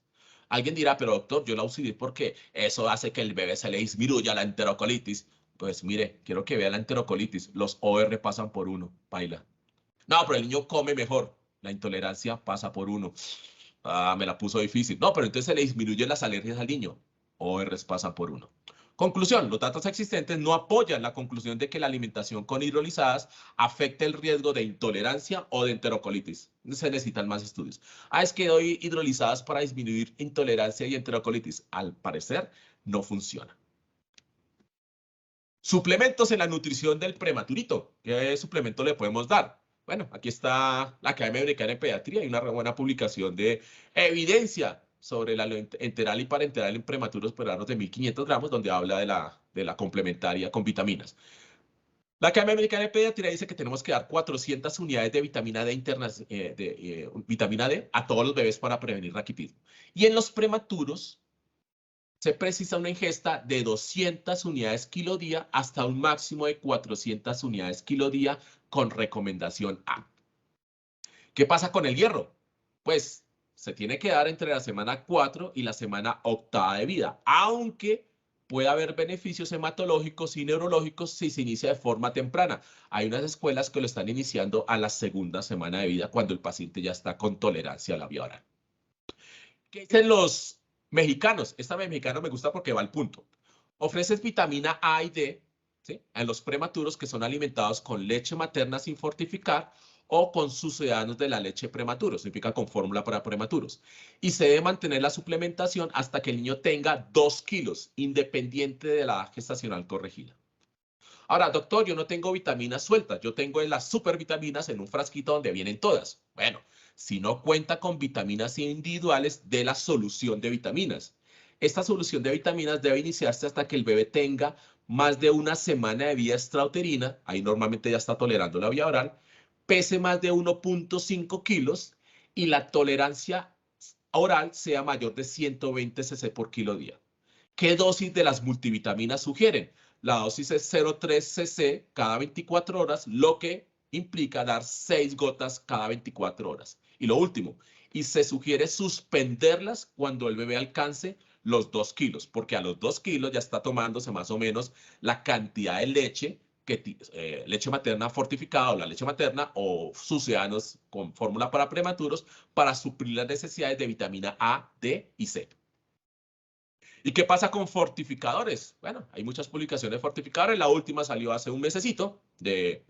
Alguien dirá, pero doctor, yo la usé porque eso hace que el bebé se le disminuya la enterocolitis. Pues mire, quiero que vea la enterocolitis. Los OR pasan por 1, paila. No, pero el niño come mejor. La intolerancia pasa por 1. Ah, me la puso difícil. No, pero entonces se le disminuyen las alergias al niño. ORs pasan por 1. Conclusión, los datos existentes no apoyan la conclusión de que la alimentación con hidrolizadas afecte el riesgo de intolerancia o de enterocolitis. Se necesitan más estudios. Ah, es que doy hidrolizadas para disminuir intolerancia y enterocolitis. Al parecer, no funciona. Suplementos en la nutrición del prematurito. ¿Qué suplemento le podemos dar? Bueno, aquí está la Academia Americana de Pediatría y una buena publicación de evidencia sobre la enteral y parenteral en prematuros peranos de 1500 gramos, donde habla de la complementaria con vitaminas. La Academia Americana de Pediatría dice que tenemos que dar 400 unidades de vitamina D internas, vitamina D a todos los bebés para prevenir raquitismo. Y en los prematuros se precisa una ingesta de 200 unidades kilo día hasta un máximo de 400 unidades kilo día con recomendación A. ¿Qué pasa con el hierro? Pues se tiene que dar entre la semana 4 y la semana 8ª de vida, aunque puede haber beneficios hematológicos y neurológicos si se inicia de forma temprana. Hay unas escuelas que lo están iniciando a la 2ª semana de vida cuando el paciente ya está con tolerancia a la vía oral. ¿Qué dicen los mexicanos? Esta mexicana me gusta porque va al punto. Ofreces vitamina A y D, ¿sí?, en los prematuros que son alimentados con leche materna sin fortificar o con sucedáneos de la leche prematuro, significa con fórmula para prematuros. Y se debe mantener la suplementación hasta que el niño tenga 2 kilos, independiente de la edad gestacional corregida. Ahora, doctor, yo no tengo vitaminas sueltas, yo tengo las supervitaminas en un frasquito donde vienen todas. Bueno, si no cuenta con vitaminas individuales, de la solución de vitaminas. Esta solución de vitaminas debe iniciarse hasta que el bebé tenga más de una semana de vida extrauterina, ahí normalmente ya está tolerando la vía oral, pese más de 1.5 kilos y la tolerancia oral sea mayor de 120 cc por kilo día. ¿Qué dosis de las multivitaminas sugieren? La dosis es 0,3 cc cada 24 horas, lo que implica dar 6 gotas cada 24 horas. Y lo último, y se sugiere suspenderlas cuando el bebé alcance los 2 kilos, porque a los 2 kilos ya está tomándose más o menos la cantidad de leche, leche materna fortificada o la leche materna o sucedáneos con fórmula para prematuros para suplir las necesidades de vitamina A, D y C. ¿Y qué pasa con fortificadores? Bueno, hay muchas publicaciones de fortificadores. La última salió hace un mesecito de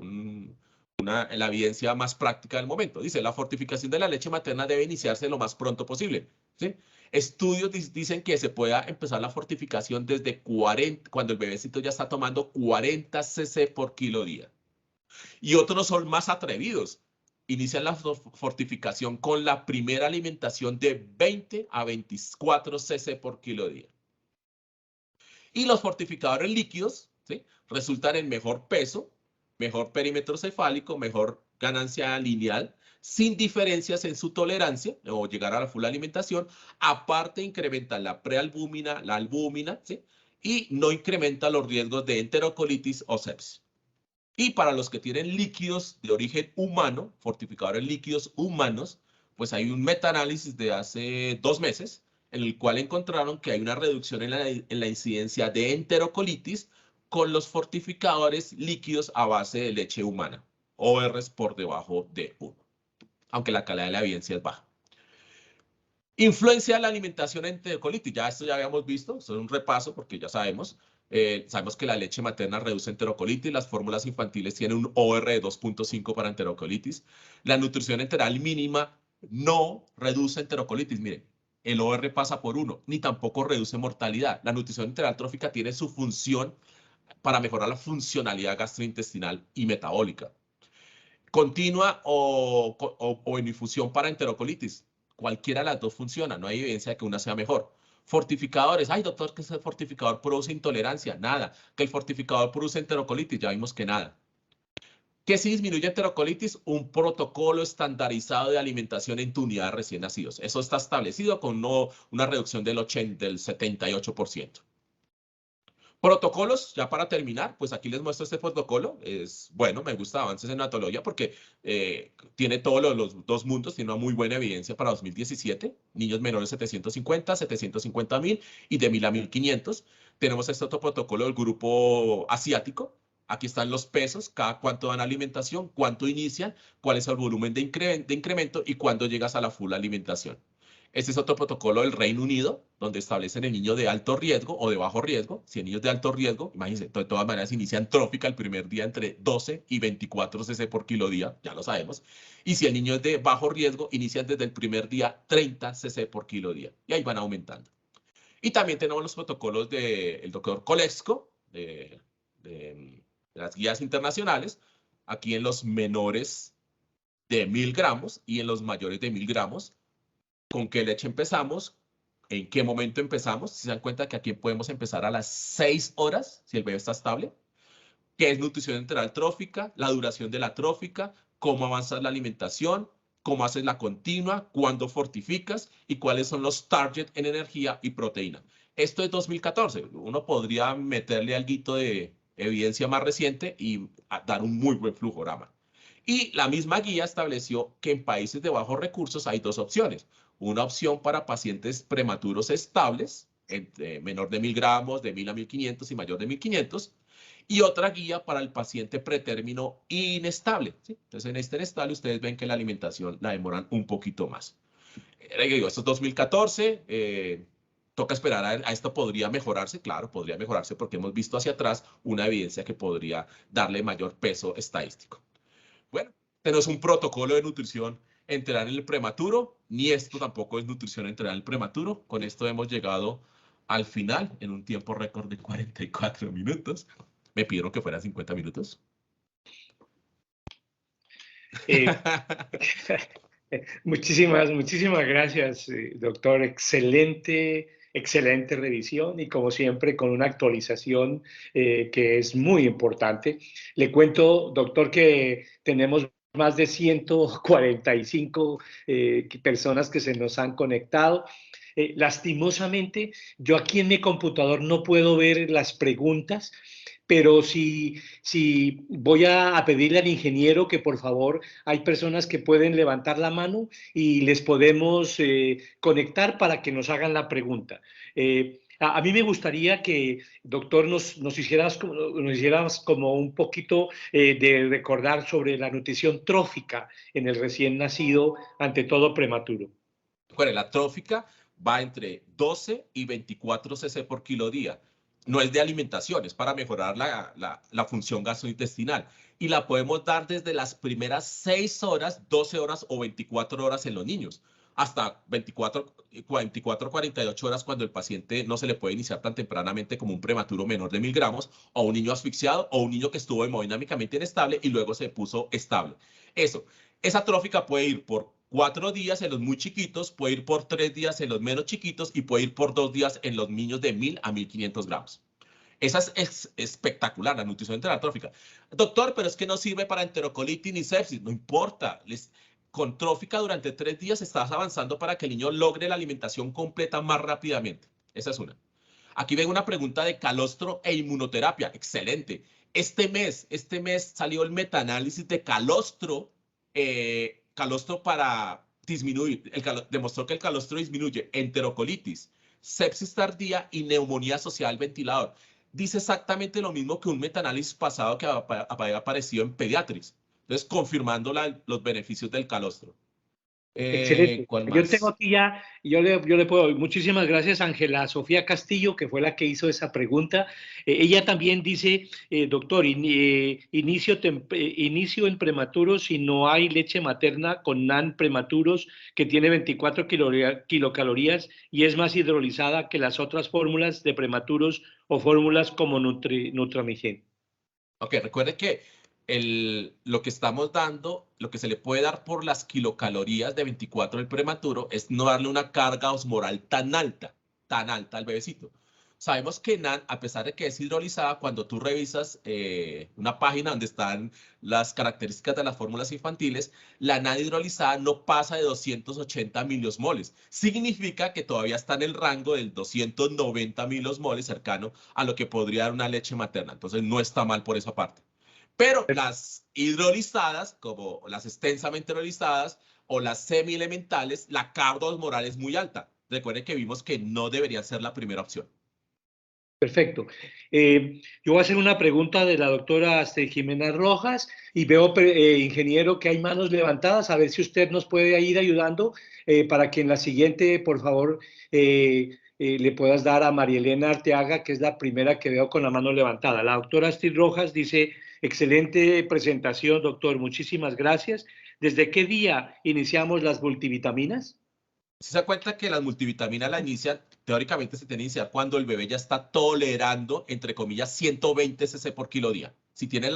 la evidencia más práctica del momento. Dice, la fortificación de la leche materna debe iniciarse lo más pronto posible. ¿Sí? Estudios dicen que se pueda empezar la fortificación desde 40, cuando el bebecito ya está tomando 40 cc por kilo día. Y otros son más atrevidos. Inician la fortificación con la primera alimentación de 20 a 24 cc por kilo día. Y los fortificadores líquidos, ¿sí?, resultan en mejor peso, mejor perímetro cefálico, mejor ganancia lineal, sin diferencias en su tolerancia o llegar a la full alimentación. Aparte, incrementan la prealbúmina, la albúmina, ¿sí?, y no incrementa los riesgos de enterocolitis o sepsis. Y para los que tienen líquidos de origen humano, fortificadores líquidos humanos, pues hay un metaanálisis de hace 2 meses en el cual encontraron que hay una reducción en la incidencia de enterocolitis con los fortificadores líquidos a base de leche humana, ORs por debajo de 1, aunque la calidad de la evidencia es baja. Influencia de la alimentación en enterocolitis. Ya esto ya habíamos visto, esto es un repaso porque ya sabemos. Sabemos que la leche materna reduce enterocolitis, las fórmulas infantiles tienen un OR de 2.5 para enterocolitis. La nutrición enteral mínima no reduce enterocolitis. Miren, el OR pasa por 1, ni tampoco reduce mortalidad. La nutrición enteral trófica tiene su función para mejorar la funcionalidad gastrointestinal y metabólica. Continua o en infusión para enterocolitis. Cualquiera de las dos funciona, no hay evidencia de que una sea mejor. Fortificadores, ay doctor, que ese fortificador produce intolerancia, nada. Que el fortificador produce enterocolitis, ya vimos que nada. ¿Qué sí disminuye enterocolitis? Un protocolo estandarizado de alimentación en tu unidad de recién nacidos. Eso está establecido con una reducción del 78%. Protocolos, ya para terminar, pues aquí les muestro este protocolo. Es bueno, me gusta Avances en Neonatología porque tiene todos los dos mundos, tiene una muy buena evidencia para 2017, niños menores 750, 750.000 y de 1.000 a 1.500. Tenemos este otro protocolo del grupo asiático. Aquí están los pesos, cada cuánto dan alimentación, cuánto inician, cuál es el volumen de incremento y cuándo llegas a la full alimentación. Este es otro protocolo del Reino Unido, donde establecen el niño de alto riesgo o de bajo riesgo. Si el niño es de alto riesgo, imagínense, de todas maneras inician trófica el primer día entre 12 y 24 cc por kilo día, ya lo sabemos. Y si el niño es de bajo riesgo, inician desde el primer día 30 cc por kilo día. Y ahí van aumentando. Y también tenemos los protocolos del doctor Kolesko, de las guías internacionales, aquí en los menores de 1.000 gramos y en los mayores de 1.000 gramos. ¿Con qué leche empezamos? ¿En qué momento empezamos? Si se dan cuenta que aquí podemos empezar a las 6 horas, si el bebé está estable. ¿Qué es nutrición enteral trófica? La duración de la trófica, cómo avanzas la alimentación, cómo haces la continua, cuándo fortificas y cuáles son los targets en energía y proteína. Esto es 2014. Uno podría meterle algo de evidencia más reciente y dar un muy buen flujograma. Y la misma guía estableció que en países de bajos recursos hay dos opciones. Una opción para pacientes prematuros estables, entre menor de 1.000 gramos, de 1.000 a 1.500 y mayor de 1.500. Y otra guía para el paciente pretérmino inestable, ¿sí? Entonces, en este inestable, ustedes ven que la alimentación la demoran un poquito más. Digo, esto es 2014. Toca esperar a esto podría mejorarse, claro, podría mejorarse porque hemos visto hacia atrás una evidencia que podría darle mayor peso estadístico. Bueno, tenemos un protocolo de nutrición enteral en el prematuro, ni esto tampoco es nutrición enteral en el prematuro. Con esto hemos llegado al final en un tiempo récord de 44 minutos. Me pidieron que fuera 50 minutos. Muchísimas gracias, doctor. Excelente revisión y como siempre con una actualización que es muy importante. Le cuento, doctor, que tenemos más de 145 personas que se nos han conectado. Lastimosamente, yo aquí en mi computador no puedo ver las preguntas, pero si voy a pedirle al ingeniero que por favor, hay personas que pueden levantar la mano y les podemos conectar para que nos hagan la pregunta. A mí me gustaría que, doctor, nos hicieras como un poquito de recordar sobre la nutrición trófica en el recién nacido, ante todo prematuro. Bueno, la trófica va entre 12 y 24 cc por kilo día. No es de alimentación, es para mejorar la función gastrointestinal. Y la podemos dar desde las primeras 6 horas, 12 horas o 24 horas en los niños, hasta 24, 48 horas cuando el paciente no se le puede iniciar tan tempranamente como un prematuro menor de 1.000 gramos, o un niño asfixiado, o un niño que estuvo hemodinámicamente inestable y luego se puso estable. Esa trófica puede ir por 4 días en los muy chiquitos, puede ir por 3 días en los menos chiquitos y puede ir por 2 días en los niños de 1.000 a 1.500 gramos. Esa es espectacular, la nutrición enterotrófica. Doctor, pero es que no sirve para enterocolitis ni sepsis. No importa. Con trófica durante 3 días estás avanzando para que el niño logre la alimentación completa más rápidamente. Esa es una. Aquí ven una pregunta de calostro e inmunoterapia. Excelente. Este mes salió el metaanálisis de calostro para disminuir, demostró que el calostro disminuye enterocolitis, sepsis tardía y neumonía asociada al ventilador. Dice exactamente lo mismo que un metaanálisis pasado que había aparecido en Pediatrics. Entonces, confirmando los beneficios del calostro. Excelente. ¿Cuál Yo tengo más? aquí ya, yo le puedo, muchísimas gracias a Ángela Sofía Castillo, que fue la que hizo esa pregunta. Ella también dice, doctor, inicio en prematuros si no hay leche materna con NAN prematuros que tiene 24 kilocalorías y es más hidrolizada que las otras fórmulas de prematuros o fórmulas como Nutramigen. Ok, recuerde que lo que estamos dando, lo que se le puede dar por las kilocalorías de 24 del prematuro es no darle una carga osmoral tan alta al bebecito. Sabemos que NAN, a pesar de que es hidrolizada, cuando tú revisas una página donde están las características de las fórmulas infantiles, la NAN hidrolizada no pasa de 280 miliosmoles. Significa que todavía está en el rango del 290 miliosmoles, cercano a lo que podría dar una leche materna. Entonces no está mal por esa parte. Pero las hidrolizadas, como las extensamente hidrolizadas o las semielementales, la carga osmolar es muy alta. Recuerden que vimos que no debería ser la primera opción. Perfecto. Yo voy a hacer una pregunta de la doctora Astrid Jimena Rojas y veo, ingeniero, que hay manos levantadas. A ver si usted nos puede ir ayudando para que en la siguiente, por favor, le puedas dar a María Elena Arteaga, que es la primera que veo con la mano levantada. La doctora Astrid Rojas dice, excelente presentación, doctor. Muchísimas gracias. ¿Desde qué día iniciamos las multivitaminas? Si se da cuenta que las multivitaminas la inician, teóricamente se tiene que iniciar cuando el bebé ya está tolerando, entre comillas, 120 cc por kilo día, si tiene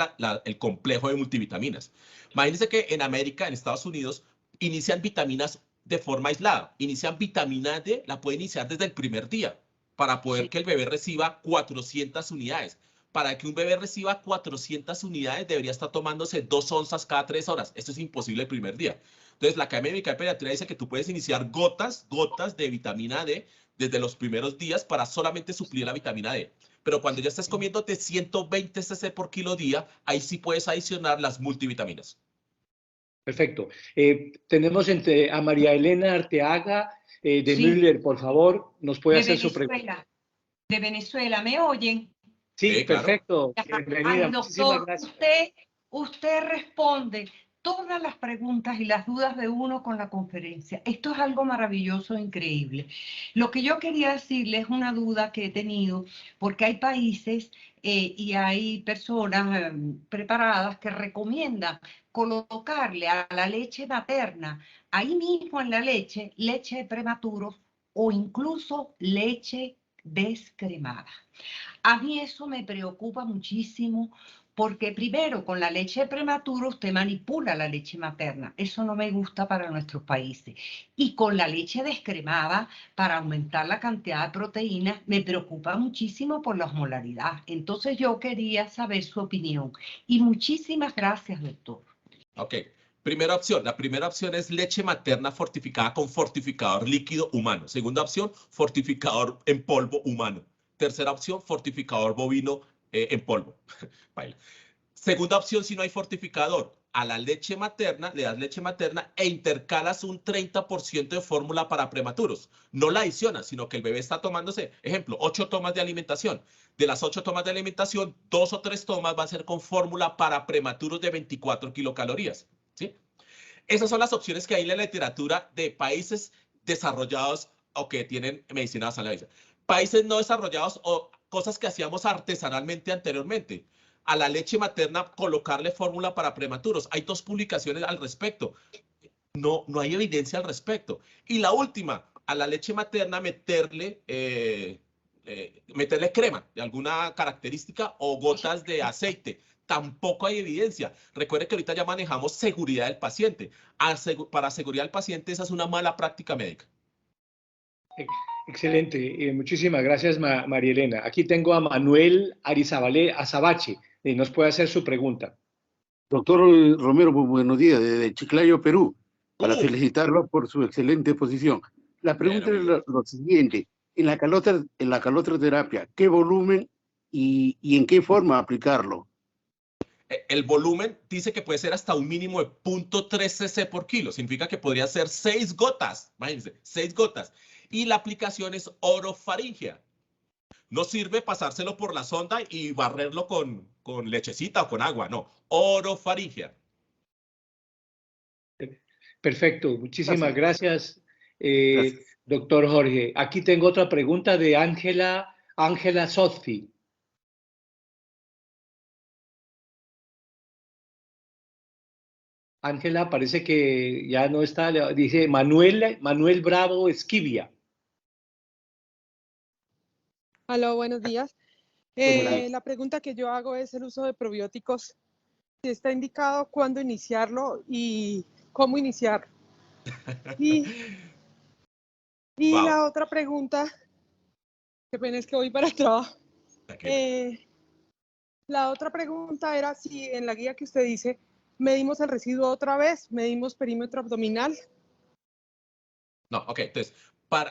el complejo de multivitaminas. Imagínense que en América, en Estados Unidos, inician vitaminas de forma aislada. Inician vitamina D, la puede iniciar desde el primer día, para poder que el bebé reciba 400 unidades. Para que un bebé reciba 400 unidades, debería estar tomándose 2 onzas cada 3 horas. Esto es imposible el primer día. Entonces, la Academia Americana de Pediatría dice que tú puedes iniciar gotas de vitamina D desde los primeros días para solamente suplir la vitamina D. Pero cuando ya estés comiéndote 120 cc por kilo día, ahí sí puedes adicionar las multivitaminas. Perfecto. Tenemos a María Elena Arteaga de Sí, Müller, por favor, nos puede de hacer su pregunta. Venezuela. De Venezuela, ¿me oyen? Sí, Claro. perfecto. Bienvenida. Ay, Muchísimas doctor, gracias. usted responde todas las preguntas y las dudas de uno con la conferencia. Esto es algo maravilloso, increíble. Lo que yo quería decirle es una duda que he tenido, porque hay países y hay personas preparadas que recomiendan colocarle a la leche materna, ahí mismo en la leche, leche de prematuros o incluso leche descremada. A mí eso me preocupa muchísimo porque primero con la leche prematura usted manipula la leche materna. Eso no me gusta para nuestros países. Y con la leche descremada, para aumentar la cantidad de proteínas, me preocupa muchísimo por la osmolaridad. Entonces yo quería saber su opinión. Y muchísimas gracias, doctor. Ok. Primera opción. La primera opción es leche materna fortificada con fortificador líquido humano. Segunda opción, fortificador en polvo humano. Tercera opción, fortificador bovino en polvo. Baila. Segunda opción, si no hay fortificador, a la leche materna, le das leche materna e intercalas un 30% de fórmula para prematuros. No la adicionas, sino que el bebé está tomándose, ejemplo, 8 tomas de alimentación. De las 8 tomas de alimentación, 2 o 3 tomas va a ser con fórmula para prematuros de 24 kilocalorías. ¿Sí? Esas son las opciones que hay en la literatura de países desarrollados o que tienen medicina basada en la vida. Países no desarrollados o cosas que hacíamos artesanalmente anteriormente. A la leche materna colocarle fórmula para prematuros. Hay 2 publicaciones al respecto. No hay evidencia al respecto. Y la última, a la leche materna meterle crema de alguna característica o gotas de aceite. Tampoco hay evidencia. Recuerde que ahorita ya manejamos seguridad del paciente. Para seguridad del paciente esa es una mala práctica médica. Excelente. Muchísimas gracias, María Elena. Aquí tengo a Manuel Azabache. Nos puede hacer su pregunta. Doctor Romero, muy buenos días, desde Chiclayo, Perú, para felicitarlo por su excelente exposición. La pregunta es lo siguiente, en la calotroterapia, ¿qué volumen y en qué forma aplicarlo? El volumen dice que puede ser hasta un mínimo de 0.3 cc por kilo. Significa que podría ser 6 gotas. Imagínense, 6 gotas. Y la aplicación es orofaringea. No sirve pasárselo por la sonda y barrerlo con lechecita o con agua. No, orofaringea. Perfecto. Muchísimas gracias, Gracias. doctor Jorge. Aquí tengo otra pregunta de Ángela Sozzi. Ángela, parece que ya no está. Dice Manuel Bravo Esquivia. Aló, buenos días. La pregunta que yo hago es el uso de probióticos. Si está indicado cuándo iniciarlo y cómo iniciarlo. Y Wow. la otra pregunta Qué pena, es que voy para el trabajo. Tranquilo. La otra pregunta era si en la guía que usted dice, medimos el residuo otra vez, medimos perímetro abdominal. No, ok, entonces,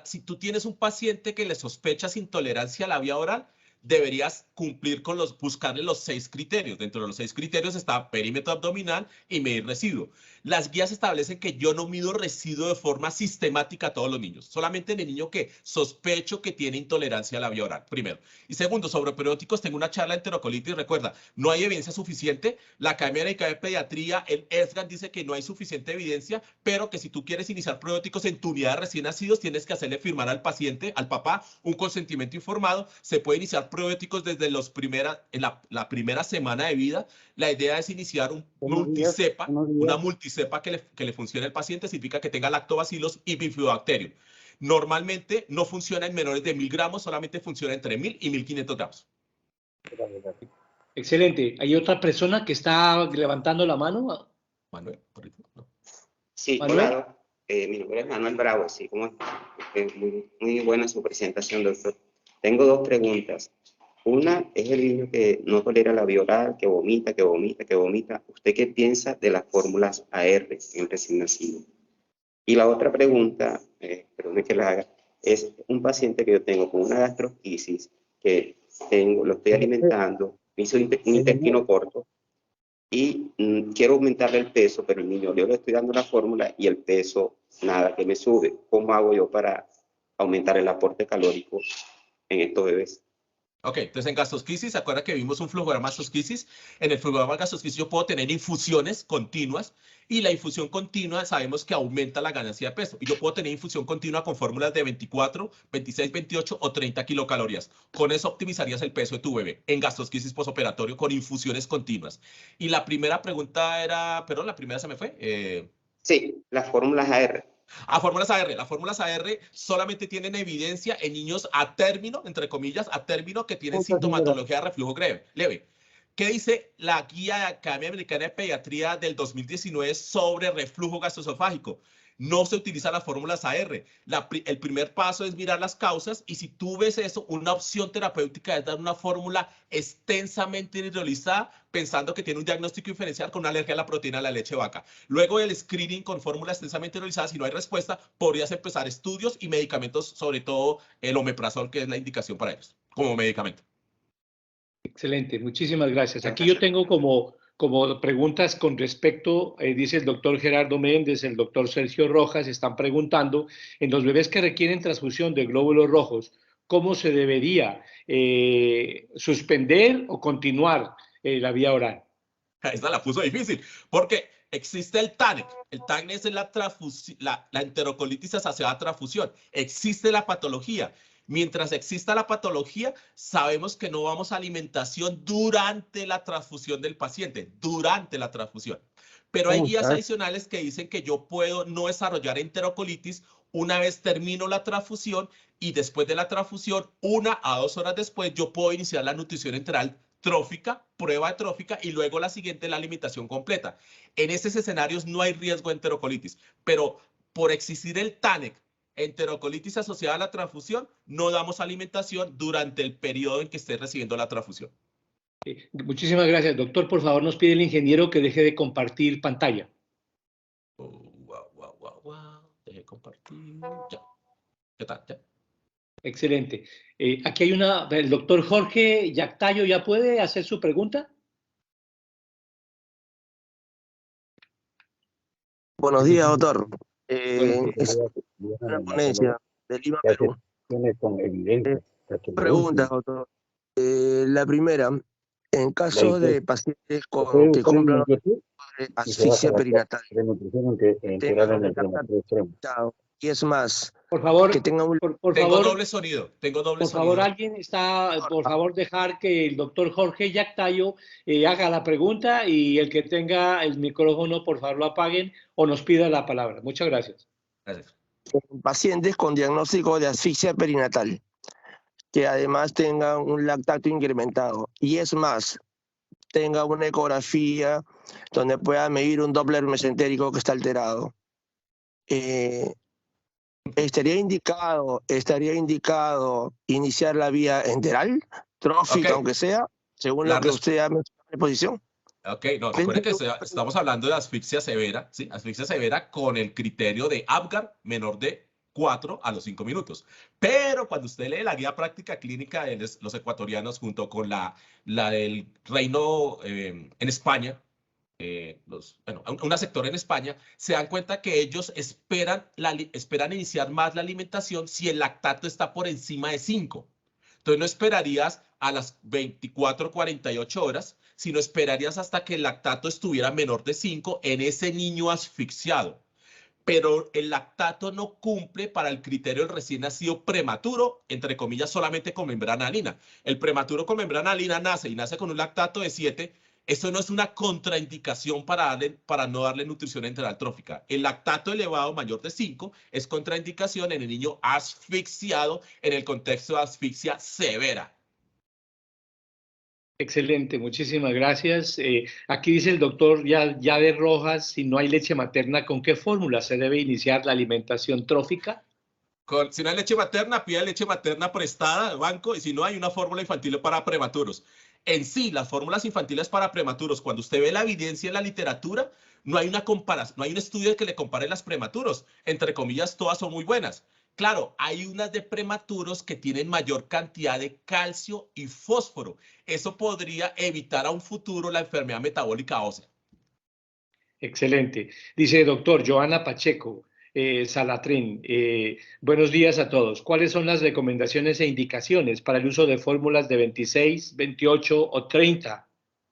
si tú tienes un paciente que le sospechas intolerancia a la vía oral, deberías cumplir con buscarle los 6 criterios. Dentro de los 6 criterios está perímetro abdominal y medir residuo. Las guías establecen que yo no mido residuo de forma sistemática a todos los niños, solamente en el niño que sospecho que tiene intolerancia a la vía oral, primero. Y segundo, sobre periódicos, tengo una charla de enterocolitis. Recuerda, no hay evidencia suficiente. La Academia Americana de Pediatría, el ESGAN, dice que no hay suficiente evidencia, pero que si tú quieres iniciar periódicos en tu unidad de recién nacidos, tienes que hacerle firmar al paciente, al papá, un consentimiento informado. Se puede iniciar probióticos desde en la primera semana de vida. La idea es iniciar una multicepa que le funcione al paciente. Significa que tenga lactobacilos y bifidobacterium. Normalmente no funciona en menores de 1000 gramos, solamente funciona entre 1000 y 1500 gramos. Excelente. ¿Hay otra persona que está levantando la mano? Manuel, por ejemplo. No. Sí, Manuel. hola, mi nombre es Manuel Bravo, sí, ¿cómo está? Muy buena su presentación, doctor. Tengo 2 preguntas. Una es el niño que no tolera la vía oral, que vomita. ¿Usted qué piensa de las fórmulas AR en recién nacido? Y la otra pregunta, perdón que la haga, es un paciente que yo tengo con una gastrosquisis, que lo estoy alimentando, me hizo un intestino corto, y quiero aumentarle el peso, pero el niño, yo le estoy dando la fórmula y el peso, nada, que me sube. ¿Cómo hago yo para aumentar el aporte calórico en estos bebés? Ok, entonces en gastrosquisis, ¿se acuerda que vimos un flujograma gastrosquisis? En el flujograma gastrosquisis yo puedo tener infusiones continuas y la infusión continua sabemos que aumenta la ganancia de peso. Y yo puedo tener infusión continua con fórmulas de 24, 26, 28 o 30 kilocalorías. Con eso optimizarías el peso de tu bebé en gastrosquisis posoperatorio con infusiones continuas. Y la primera pregunta era, perdón, la primera se me fue. Sí, las fórmulas AR. Fórmulas AR. Las fórmulas AR solamente tienen evidencia en niños a término, entre comillas, a término que tienen sintomatología de reflujo leve. ¿Qué dice la guía de Academia Americana de Pediatría del 2019 sobre reflujo gastroesofágico? No se utilizan las fórmulas AR. El primer paso es mirar las causas y si tú ves eso, una opción terapéutica es dar una fórmula extensamente hidrolizada pensando que tiene un diagnóstico diferencial con una alergia a la proteína de la leche de vaca. Luego del screening con fórmula extensamente hidrolizada, si no hay respuesta, podrías empezar estudios y medicamentos, sobre todo el omeprazol, que es la indicación para ellos, como medicamento. Excelente, muchísimas gracias. Aquí yo tengo como preguntas con respecto, dice el doctor Gerardo Méndez, el doctor Sergio Rojas, están preguntando, en los bebés que requieren transfusión de glóbulos rojos, ¿cómo se debería suspender o continuar la vía oral? Esta la puso difícil, porque existe el TANEC. El TANEC es la enterocolitis asociada a transfusión. Existe la patología. Mientras exista la patología, sabemos que no vamos a alimentación durante la transfusión del paciente, durante la transfusión. Pero hay guías adicionales que dicen que yo puedo no desarrollar enterocolitis una vez termino la transfusión y después de la transfusión, 1 a 2 horas después, yo puedo iniciar la nutrición enteral trófica, prueba de trófica y luego la siguiente, la alimentación completa. En esos escenarios no hay riesgo de enterocolitis, pero por existir el TANEC, enterocolitis asociada a la transfusión, no damos alimentación durante el periodo en que esté recibiendo la transfusión. Muchísimas gracias. Doctor, por favor, nos pide el ingeniero que deje de compartir pantalla. Deje de compartir. Ya. ¿Qué tal? Ya. Excelente. Aquí hay el doctor Jorge Yactayo, ¿ya puede hacer su pregunta? Buenos días, doctor. Es una ponencia de Lima, Perú. Preguntas, doctor. La primera, en caso de pacientes que cumplan asfixia perinatal, y es más, por favor, que tenga un... Tengo doble sonido. Por favor, alguien por favor, dejar que el doctor Jorge Yactayo haga la pregunta y el que tenga el micrófono, por favor, lo apaguen o nos pida la palabra. Muchas gracias. Gracias. Pacientes con diagnóstico de asfixia perinatal, que además tengan un lactato incrementado, y es más, tenga una ecografía donde pueda medir un Doppler mesentérico que está alterado. estaría indicado iniciar la vía enteral, trófica, Ok. aunque sea, según La lo que res- usted ha mencionado en posición. Ok, no, recuerde que estamos hablando de asfixia severa, ¿sí? Asfixia severa con el criterio de Apgar menor de 4 a los 5 minutos. Pero cuando usted lee la guía práctica clínica de los ecuatorianos junto con la del Reino en España, una sector en España, se dan cuenta que ellos esperan iniciar más la alimentación si el lactato está por encima de 5. Entonces no esperarías a las 24, 48 horas, sino esperarías hasta que el lactato estuviera menor de 5 en ese niño asfixiado. Pero el lactato no cumple para el criterio del recién nacido prematuro, entre comillas, solamente con membrana alina. El prematuro con membrana alina nace con un lactato de 7. Eso no es una contraindicación para no darle nutrición enteral trófica. El lactato elevado mayor de 5 es contraindicación en el niño asfixiado en el contexto de asfixia severa. Excelente, muchísimas gracias. Aquí dice el doctor Llave Rojas, si no hay leche materna, ¿con qué fórmula se debe iniciar la alimentación trófica? Si no hay leche materna, pida leche materna prestada al banco, y si no, hay una fórmula infantil para prematuros. En sí, las fórmulas infantiles para prematuros, cuando usted ve la evidencia en la literatura, no hay una comparación, no hay un estudio que le compare las prematuros. Entre comillas, todas son muy buenas. Claro, hay unas de prematuros que tienen mayor cantidad de calcio y fósforo. Eso podría evitar a un futuro la enfermedad metabólica ósea. Excelente. Dice doctor Joana Pacheco, Salatrín, buenos días a todos. ¿Cuáles son las recomendaciones e indicaciones para el uso de fórmulas de 26, 28 o 30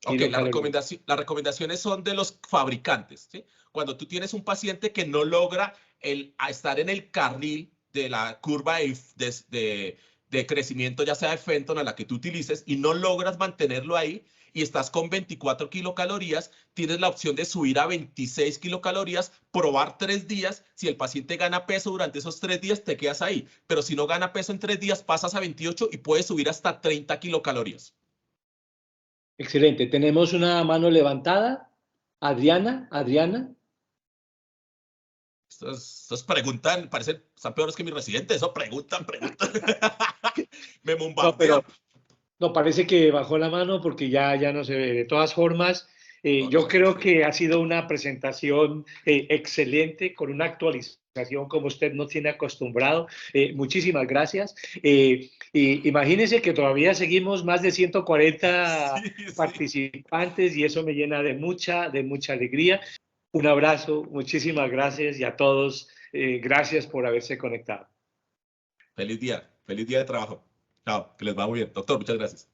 Ok, kilocalorías? las recomendaciones son de los fabricantes, ¿sí? Cuando tú tienes un paciente que no logra estar en el carril de la curva de crecimiento, ya sea de Fenton a la que tú utilices, y no logras mantenerlo ahí, y estás con 24 kilocalorías, tienes la opción de subir a 26 kilocalorías, probar 3 días. Si el paciente gana peso durante esos 3 días, te quedas ahí. Pero si no gana peso en 3 días, pasas a 28 y puedes subir hasta 30 kilocalorías. Excelente. Tenemos una mano levantada. Adriana. Estos preguntan, parecen, están peores que mis residentes, eso preguntan. Me No, bombardean. pero no, parece que bajó la mano porque ya no se ve. De todas formas, yo creo que ha sido una presentación excelente con una actualización como usted nos tiene acostumbrado. Muchísimas gracias. Y imagínense que todavía seguimos más de 140 Sí. participantes y eso me llena de mucha alegría. Un abrazo, muchísimas gracias y a todos, gracias por haberse conectado. Feliz día de trabajo. Chao, que les va muy bien. Doctor, muchas gracias.